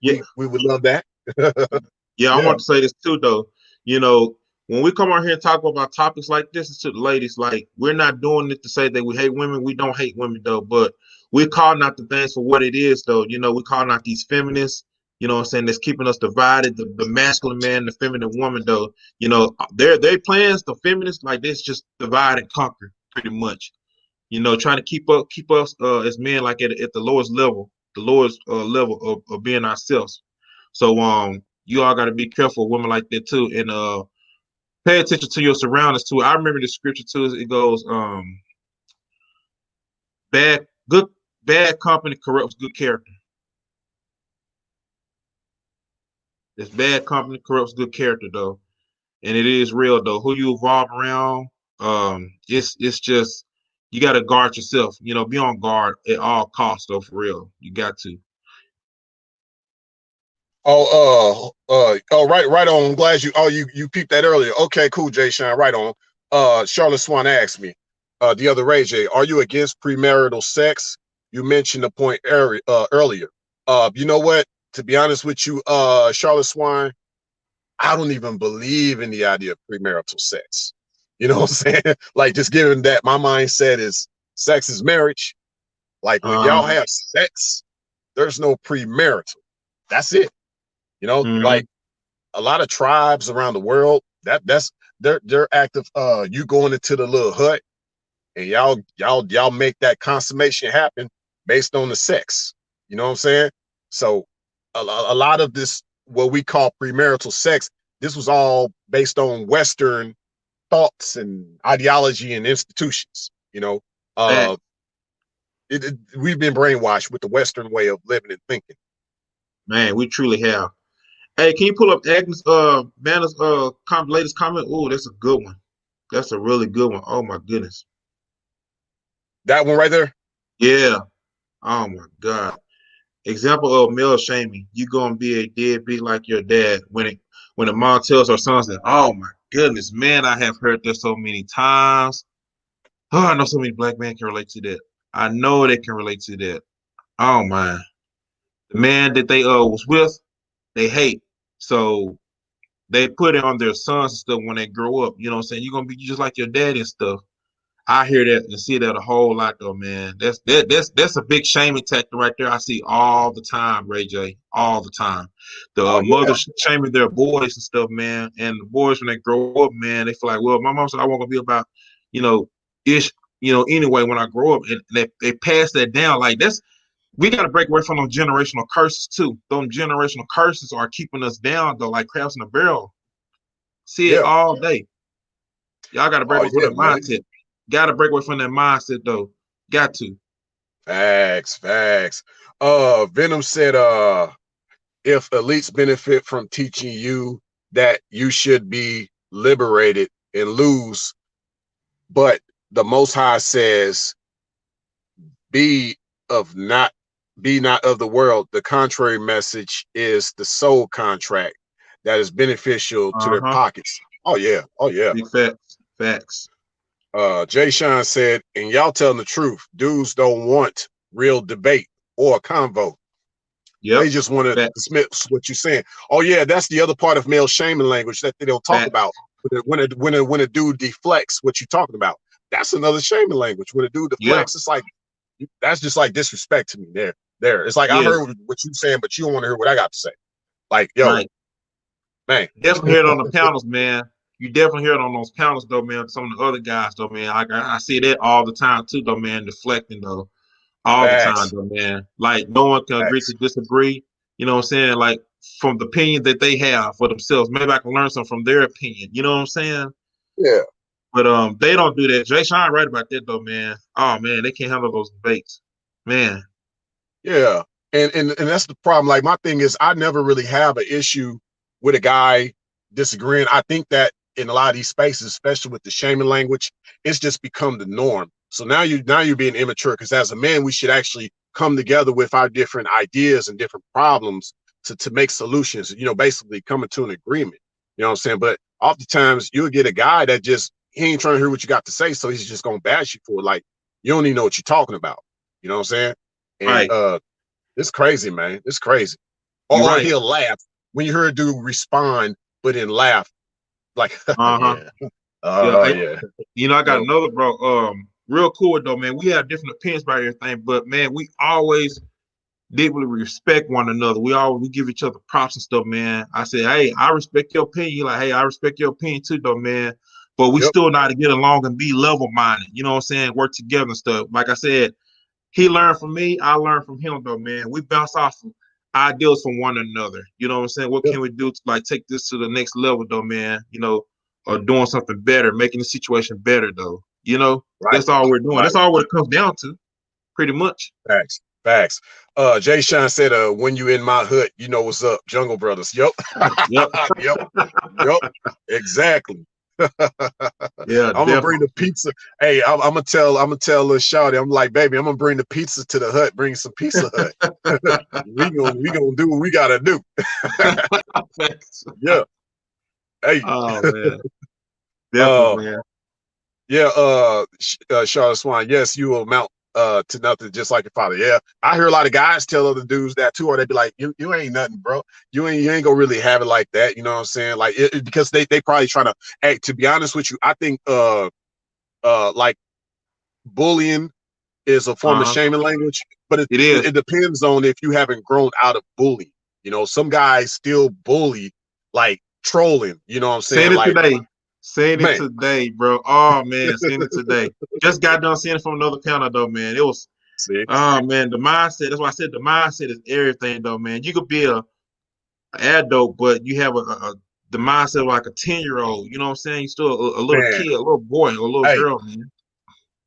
yeah, We would love that. yeah. I Yeah. want to say this too, though. You know, when we come on here and talk about topics like this, it's to the ladies. Like, we're not doing it to say that we hate women. We don't hate women, though. But we're calling out the things for what it is, though. You know, we're calling out these feminists. You know what I'm saying? That's keeping us divided. The masculine man, the feminine woman, though. You know, their plans, the feminists, like this, just divide and conquer, pretty much. You know, trying to keep us as men like at the lowest level, the lowest level of being ourselves. So you all got to be careful, women like that too, and pay attention to your surroundings too. I remember the scripture too. It goes bad good bad company corrupts good character. This bad company corrupts good character though, and it is real though. Who you evolve around, it's just you got to guard yourself. You know, be on guard at all costs though. For real, you got to. Right on. I'm glad you peeped that earlier. Okay, cool, Jay Sean, right on. Charlotte Swan asked me, the other Ray J, are you against premarital sex? You mentioned the point earlier. You know what? To be honest with you, Charlotte Swan, I don't even believe in the idea of premarital sex. You know what I'm saying? Like, just given that my mindset is sex is marriage. Like, when y'all Uh, have sex, there's no premarital. That's it. You know, mm-hmm. like a lot of tribes around the world, that's their act of you going into the little hut and y'all make that consummation happen based on the sex. You know what I'm saying? So a lot of this, what we call premarital sex, this was all based on Western thoughts and ideology and institutions. You know, uh, we've been brainwashed with the Western way of living and thinking. Man, we truly have. Hey, can you pull up Agnes Banner's latest comment? Oh, that's a good one. That's a really good one. Oh my goodness. That one right there. Yeah. Oh my God. Example of male shaming. You gonna be a deadbeat like your dad when a mom tells her sons that, oh my goodness, man, I have heard this so many times. Oh, I know so many black men can relate to that. I know they can relate to that. Oh my. The man that they was with, they hate. So they put it on their sons and stuff when they grow up. You know what I'm saying? You're gonna be just like your dad and stuff. I hear that and see that a whole lot though, man. That's a big shaming tactic right there. I see all the time, Ray J, all the time. The Oh yeah, mothers shaming their boys and stuff, man. And the boys when they grow up, man, they feel like, well, my mom said I want to be about, you know, ish, anyway when I grow up, and they pass that down. Like that's we got to break away from those generational curses too. Those generational curses are keeping us down though, like crabs in a barrel. See it yeah. all day. Y'all got to break Oh away from yeah, that man. mindset. Got to break away from that mindset though. Got to. Facts. Venom said, if elites benefit from teaching you that you should be liberated and lose, but the Most High says, be of not be not of the world. The contrary message is the soul contract that is beneficial to Uh their huh. pockets. Oh yeah, oh yeah. Big facts. Facts. Jay Sean said, and y'all telling the truth, dudes don't want real debate or a convo. They Yep. just want to Facts. dismiss what you're saying. Oh yeah, that's the other part of male shaming language that they don't talk about. Facts. When a dude deflects what you're talking about, that's another shaming language. When a dude Yeah. deflects, it's like that's just like disrespect to me. There. It's like I Yeah. heard what you're saying, but you don't want to hear what I got to say. Like, yo, Right. man. Definitely hear it on the panels, man. You definitely hear it on those panels, though, man. Some of the other guys, though, man. I see that all the time too, though, man. Deflecting, though. all the time, Facts. though, man. Like no one can agree to Facts. disagree. You know what I'm saying? Like from the opinion that they have for themselves. Maybe I can learn something from their opinion. You know what I'm saying? Yeah. But they don't do that. Jay Sean right about that though, man. Oh man, they can't handle those debates. Man. Yeah. And that's the problem. Like my thing is I never really have an issue with a guy disagreeing. I think that in a lot of these spaces, especially with the shaming language, it's just become the norm. So now you're being immature because as a man, we should actually come together with our different ideas and different problems to make solutions, basically coming to an agreement. You know what I'm saying? But oftentimes you'll get a guy that just he ain't trying to hear what you got to say, so he's just gonna bash you for it. Like you don't even know what you're talking about. You know what I'm saying? And Right. it's crazy, man. It's crazy. You're Or right. he'll laugh when you hear a dude respond, but then laugh like, Uh-huh. yeah, Yeah. yeah, I got yep, another bro. Real cool though, man. We have different opinions about everything, but man, we always deeply respect one another. We give each other props and stuff, man. I said, hey, I respect your opinion. You like, hey, I respect your opinion too, though, man. But we yep, still know how to get along and be level minded. You know what I'm saying? Work together and stuff. Like I said, he learned from me. I learned from him, though, man. We bounce off of ideas from one another. You know what I'm saying? What yep, can we do to like take this to the next level, though, man? Or doing something better, making the situation better, though. right, That's all we're doing. That's right. all what it comes down to, pretty much. Facts, facts. Jay Sean said, when you in my hood, you know what's up, Jungle Brothers. Yep, Yep. yep, yep, exactly. Yeah, I'm gonna bring definitely. the pizza. Hey, I'm gonna tell little Shawty, I'm like, baby, I'm gonna bring the pizza to the hut. Bring some Pizza Hut. we gonna do what we gotta do. Yeah. Hey. Oh man, uh, definitely, man. yeah. Charlotte Swan. Yes, you will amount to nothing, just like your father. Yeah, I hear a lot of guys tell other dudes that too, or they be like, you ain't nothing, bro. You ain't gonna really have it like that. You know what I'm saying? Like because they probably trying to. Hey, to be honest with you, I think like bullying is a form of Uh-huh. shaming language, but It is. it depends on if you haven't grown out of bullying. Some guys still bully, like trolling. You know what I'm saying? Saying it Like, today. Saying it man, today, bro. Oh man, saying it today. Just got done seeing it from another counter though, man. It was see, oh man, the mindset. That's why I said the mindset is everything though, man. You could be a adult, but you have the mindset of like a 10-year-old. You know what I'm saying? You still a little man, kid, a little boy, or a little hey, girl, man.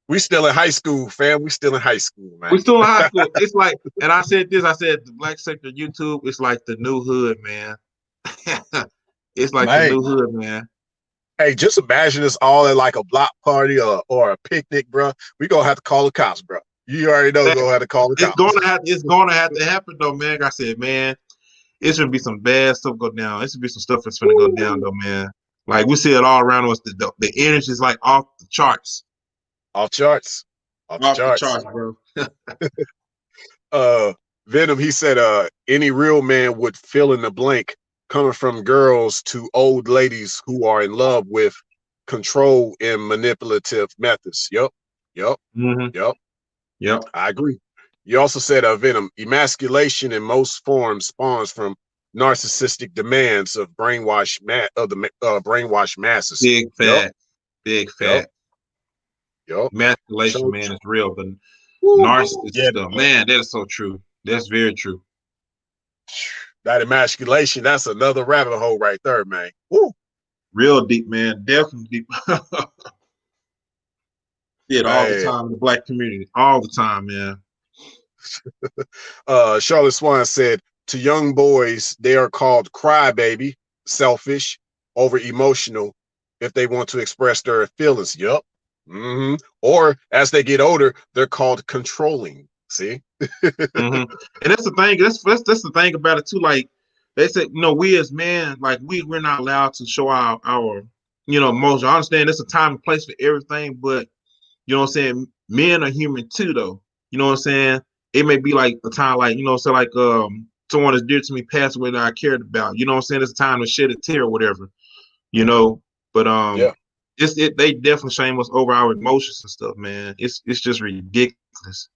we still in high school, fam. We still in high school, We man. still in high school. It's like, and I said this, I said the black sector YouTube is like the new hood, man. It's like the Man, new hood, man. hey, just imagine us all at like a block party or a picnic, bro. We gonna have to call the cops, bro. You already know we're gonna have to call the cops. It's gonna have to happen though, man. Like I said, man, it's gonna be some bad stuff go down. It's gonna be some stuff that's gonna go down though, man. Like we see it all around us. The energy is like off the charts. Off charts, off the Off the charts. charts, bro. uh Venom, he said any real man would fill in the blank coming from girls to old ladies who are in love with control and manipulative methods. Yep. Yep. Mm-hmm. Yep. Yep. I agree. You also said Venom, emasculation in most forms spawns from narcissistic demands of the brainwashed masses. Big Yep. fat. Big Yep. fat. Yep. Emasculation, So, man, is real. But woo, narcissist yeah, stuff, man, that is so true. That's very true. that emasculation, that's another rabbit hole right there, man. Woo. Real deep, man. Definitely deep. See it all the Man, time in the black community. All the time, man. Charlotte Swan said, to young boys, they are called crybaby, selfish, over emotional if they want to express their feelings. Yup. Or as they get older, they're called controlling. See? Mm-hmm. And that's the thing. That's the thing about it too. Like they said, we as men, like we're not allowed to show our emotions. I understand there's a time and place for everything, but you know what I'm saying. Men are human too, though. You know what I'm saying. It may be like a time, like so like someone that's dear to me passed away that I cared about. You know what I'm saying. It's a time to shed a tear or whatever. You know, but Yeah, they definitely shame us over our emotions and stuff, man. It's just ridiculous.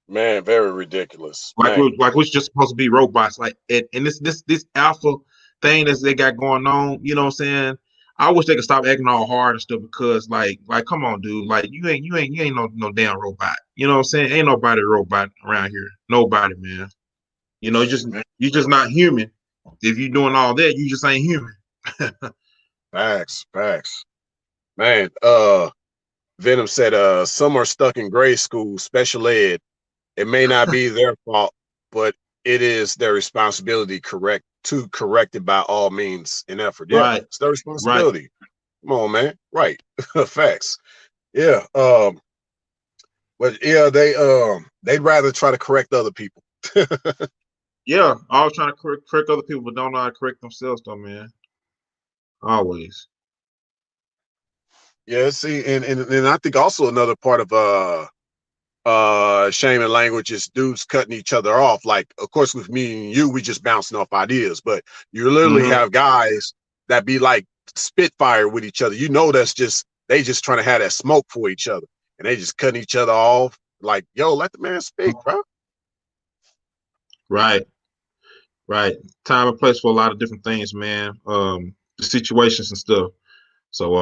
man, very ridiculous, Like man. we're just supposed to be robots. Like and this alpha thing that they got going on, you know what I'm saying? I wish they could stop acting all hard and stuff because like come on, dude. Like you ain't no damn robot. You know what I'm saying? Ain't nobody a robot around here. Nobody, man. You know, you just not human. If you doing all that, you just ain't human. Facts, facts. Man, Venom said some are stuck in grade school, special ed. It may not be their fault, but it is their responsibility to correct it by all means and effort. Yeah, Right. it's their Right. responsibility. Come on, man. Right. Facts. Yeah. But yeah, they'd rather try to correct other people. Yeah. Always trying to correct other people, but don't know how to correct themselves though, man. Always. Yeah, see, and I think also another part of shame and language is dudes cutting each other off. Like, of course, with me and you, we just bouncing off ideas, but you literally have guys that be like spitfire with each other. You know, they just trying to have that smoke for each other, and they just cutting each other off. Like, yo, let the man speak, bro. Right. Right. Time and place for a lot of different things, man. The situations and stuff. So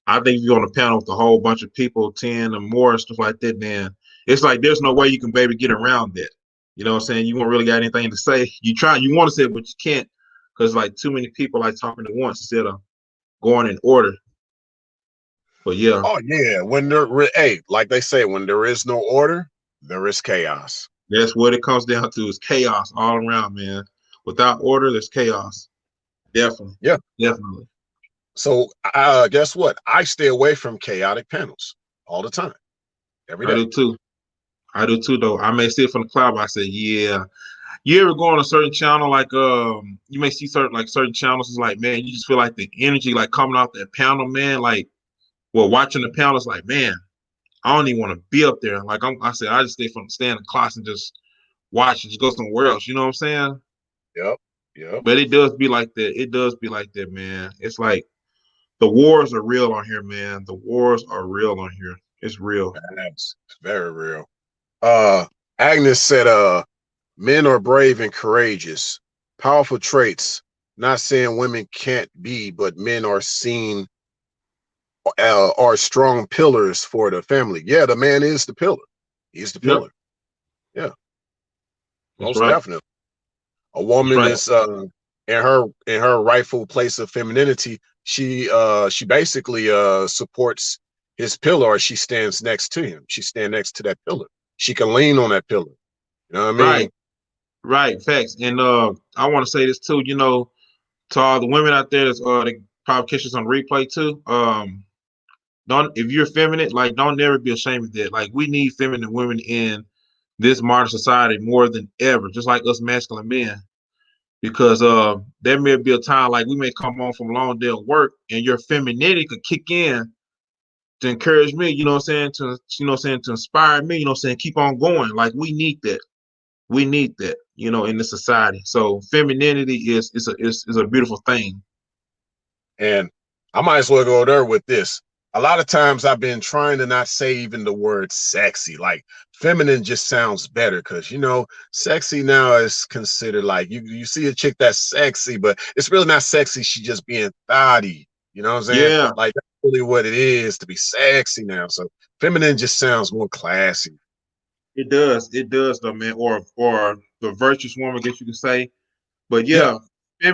I think if you're on a panel with a whole bunch of people, 10 or more and stuff like that, then it's like there's no way you can maybe get around that. You know what I'm saying? You won't really got anything to say. You want to say it, but you can't because like too many people like talking at once instead of going in order. But yeah. Oh yeah, hey, like they say, when there is no order, there is chaos. That's what it comes down to is chaos all around, man. Without order, there's chaos. Definitely. Yeah. Definitely. So guess what? I stay away from chaotic panels all the time, every I day. do too. I do too, though. I may see it from the cloud, but I say, yeah. You ever go on a certain channel, like you may see certain channels, it's like, man, you just feel like the energy like coming off that panel, man. Like, well, watching the panel, it's like, man, I don't even want to be up there. Like I said, I just stay in the class and just watch and just go somewhere else. You know what I'm saying? Yep. Yep. But it does be like that. It does be like that, man. It's like the wars are real on here, man. The wars are real on here. It's real. It's very real. Agnes said, men are brave and courageous, powerful traits. Not saying women can't be, but men are seen are strong pillars for the family. Yeah, the man is the pillar. He's the pillar. Yep. Yeah, That's most right. definitely. A woman Right. is in her rightful place of femininity. She basically supports his pillar, or she stands next to him. She stands next to that pillar. She can lean on that pillar. You know what I mean? Right. Right. Facts. And I want to say this too, you know, to all the women out there that's they probably catch us on replay too. Don't if you're feminine, like don't never be ashamed of that. Like we need feminine women in this modern society more than ever, just like us masculine men. Because there may be a time like we may come home from a long day of work and your femininity could kick in to encourage me, you know what I'm saying, to inspire me, you know what I'm saying, keep on going. Like we need that. We need that, you know, in the society. So femininity is a beautiful thing. And I might as well go there with this. A lot of times I've been trying to not say even the word sexy. Like feminine just sounds better because, you know, sexy now is considered like you see a chick that's sexy, but it's really not sexy. She just being thotty. You know what I'm saying? Yeah, Like that's really what it is to be sexy now. So feminine just sounds more classy. it does. It does though, man. Or the virtuous woman, I guess you could say. But Yeah,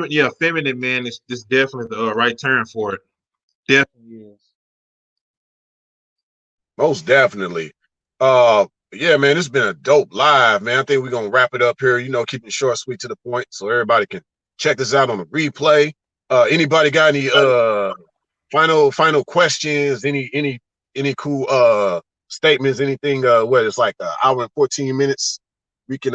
yeah, feminine man is definitely the right term for it. Definitely is. most definitely. Yeah, man, it's been a dope live, man. I think we're gonna wrap it up here, you know, keeping it short, sweet to the point, so everybody can check this out on the replay. Anybody got any final questions, any cool statements, anything where it's like an hour and 14 minutes? We can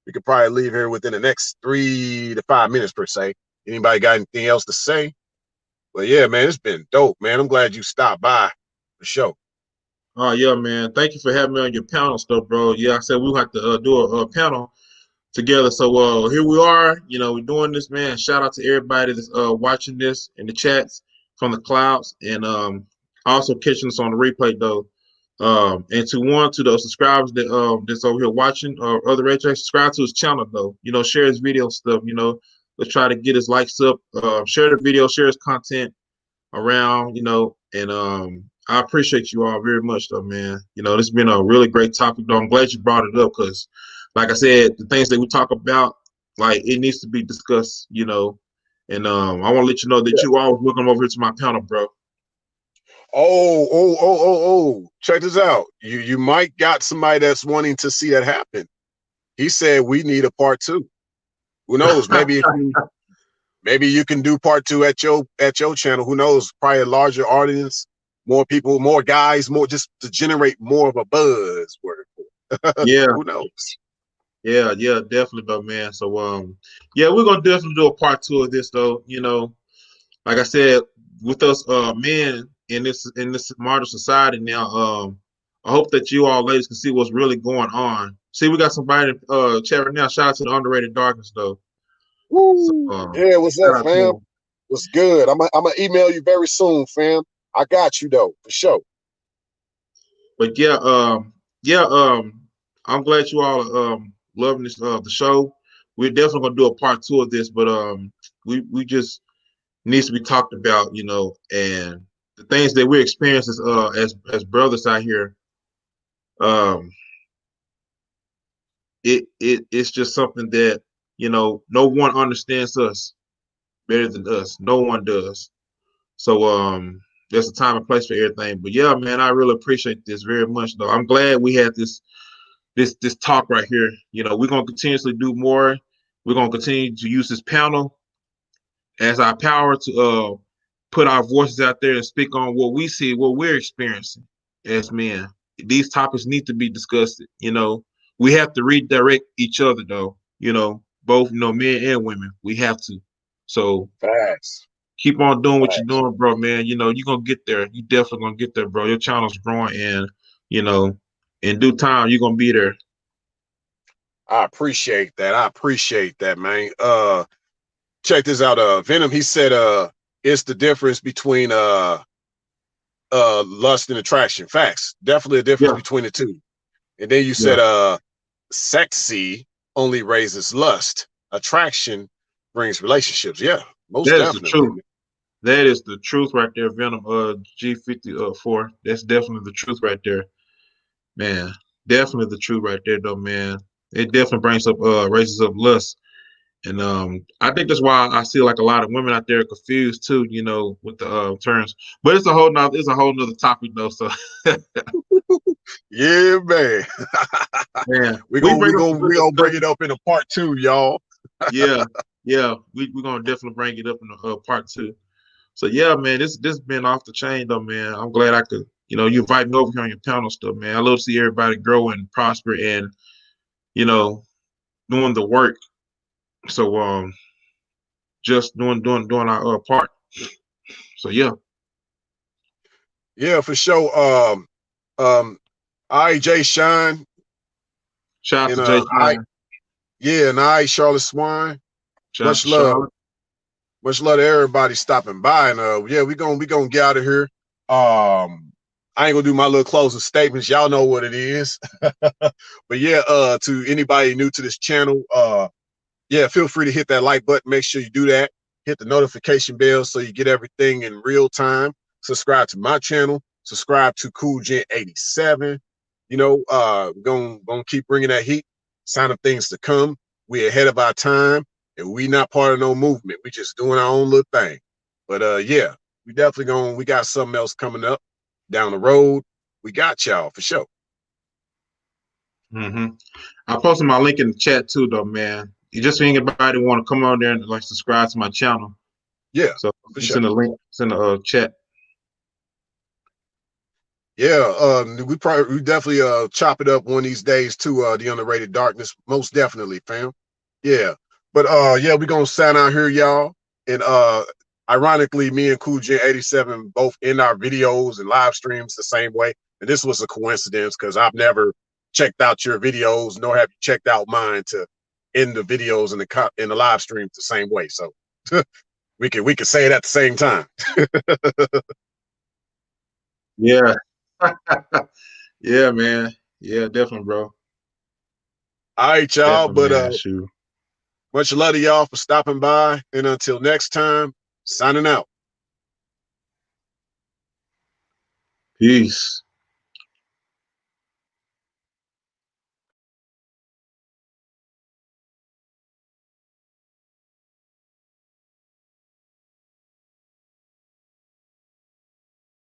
we could probably leave here within the next 3 to 5 minutes per se. Anybody got anything else to say? But yeah, man, it's been dope, man. I'm glad you stopped by the show. Oh yeah, man. Thank you for having me on your panel stuff, bro. Yeah, I said we'll have to do a panel together. So here we are. You know, we're doing this, man. Shout out to everybody that's watching this in the chats from the clouds and also catching us on the replay though. And to those subscribers that's over here watching other Ray J, subscribe to his channel though. You know, share his video stuff. You know, let's try to get his likes up. Share the video, share his content around. You know, and I appreciate you all very much, though, man. You know, this has been a really great topic, though. I'm glad you brought it up because, like I said, the things that we talk about, like, it needs to be discussed, you know. And I want to let you know that Yeah. you always welcome over here to my panel, bro. Oh. Check this out. You might got somebody that's wanting to see that happen. He said we need a part 2. Who knows? Maybe you can do part 2 at your channel. Who knows? Probably a larger audience, more people, more guys, more just to generate more of a buzz. Yeah, Who knows? yeah, definitely, though, man. So, yeah, we're gonna definitely do a part 2 of this, though. You know, like I said, with us, men in this modern society now, I hope that you all ladies can see what's really going on. See, we got somebody in chat right now. Shout out to the underrated darkness, though. So, Woo! Yeah, what's up, shout out to fam? him. What's good? I'm gonna email you very soon, fam. I got you though, for sure. But yeah, I'm glad you all are loving this the show. We're definitely gonna do a part 2 of this, but we just needs to be talked about, you know, and the things that we're experiencing as brothers out here. Um, it's just something that, you know, no one understands us better than us. No one does. So there's a time and place for everything. But yeah, man, I really appreciate this very much, though. I'm glad we had this talk right here. You know, we're gonna continuously do more. We're gonna continue to use this panel as our power to put our voices out there and speak on what we see, what we're experiencing as men. These topics need to be discussed. You know, we have to redirect each other, though. You know, both, you know, men and women. We have to. So Facts. keep on doing what you're Facts. doing, bro, man. You know, you're gonna get there. You definitely gonna get there, bro. Your channel's growing, and you know, in due time, you're gonna be there. I appreciate that. I appreciate that, man. Check this out. Venom, he said it's the difference between lust and attraction. Facts. Definitely a difference Yeah, between the two. And then you yeah. said sexy only raises lust. Attraction brings relationships. Yeah, most That is the definitely. truth. That is the truth right there, Venom. G54. That's definitely the truth right there, man. Definitely the truth right there, though, man. It definitely brings up raises up lust, and I think that's why I see like a lot of women out there confused too, you know, with the terms. But it's a whole nother topic, though. So, Yeah, man. man, we're we gonna we bring up gonna some good we gonna bring discussion. it up in a part 2, y'all. Yeah, yeah, we're gonna definitely bring it up in the part 2. So yeah, man, this been off the chain, though, man. I'm glad I could, you know, you invite me over here on your panel stuff, man. I love to see everybody grow and prosper and, you know, doing the work. So just doing our part. So yeah, Yeah, for sure. Um, I Shine shout out and to Jay I Shine, yeah, and I Charlotte Swine. shout out Much to love. Charlotte. Much love to everybody stopping by. And yeah, we gonna get out of here. I ain't gonna do my little closing statements. Y'all know what it is. But yeah, to anybody new to this channel, yeah, feel free to hit that like button. Make sure you do that. Hit the notification bell so you get everything in real time. Subscribe to my channel. Subscribe to CoolGent87. You know, gonna keep bringing that heat. Sign of things to come. We ahead of our time, and we not part of no movement. We just doing our own little thing. But yeah, we definitely gonna. We got something else coming up down the road. We got y'all for sure. Mm-hmm. I posted my link in the chat too, though, man. You just anybody want to come on there and like subscribe to my channel. Yeah, So for it's sure. in the link. It's in the chat. Yeah, we definitely chop it up one of these days to the underrated darkness. Most definitely, fam. Yeah. But yeah, we gonna sign out here, y'all. And ironically, me and CoolGent87 both end our videos and live streams the same way. And this was a coincidence because I've never checked out your videos, nor have you checked out mine to end the videos and the live streams the same way. So we can say it at the same time. Yeah. Yeah, man. Yeah, definitely, bro. All right, y'all. Definitely, But man. Shoot. much love to y'all for stopping by. And until next time, signing out. Peace.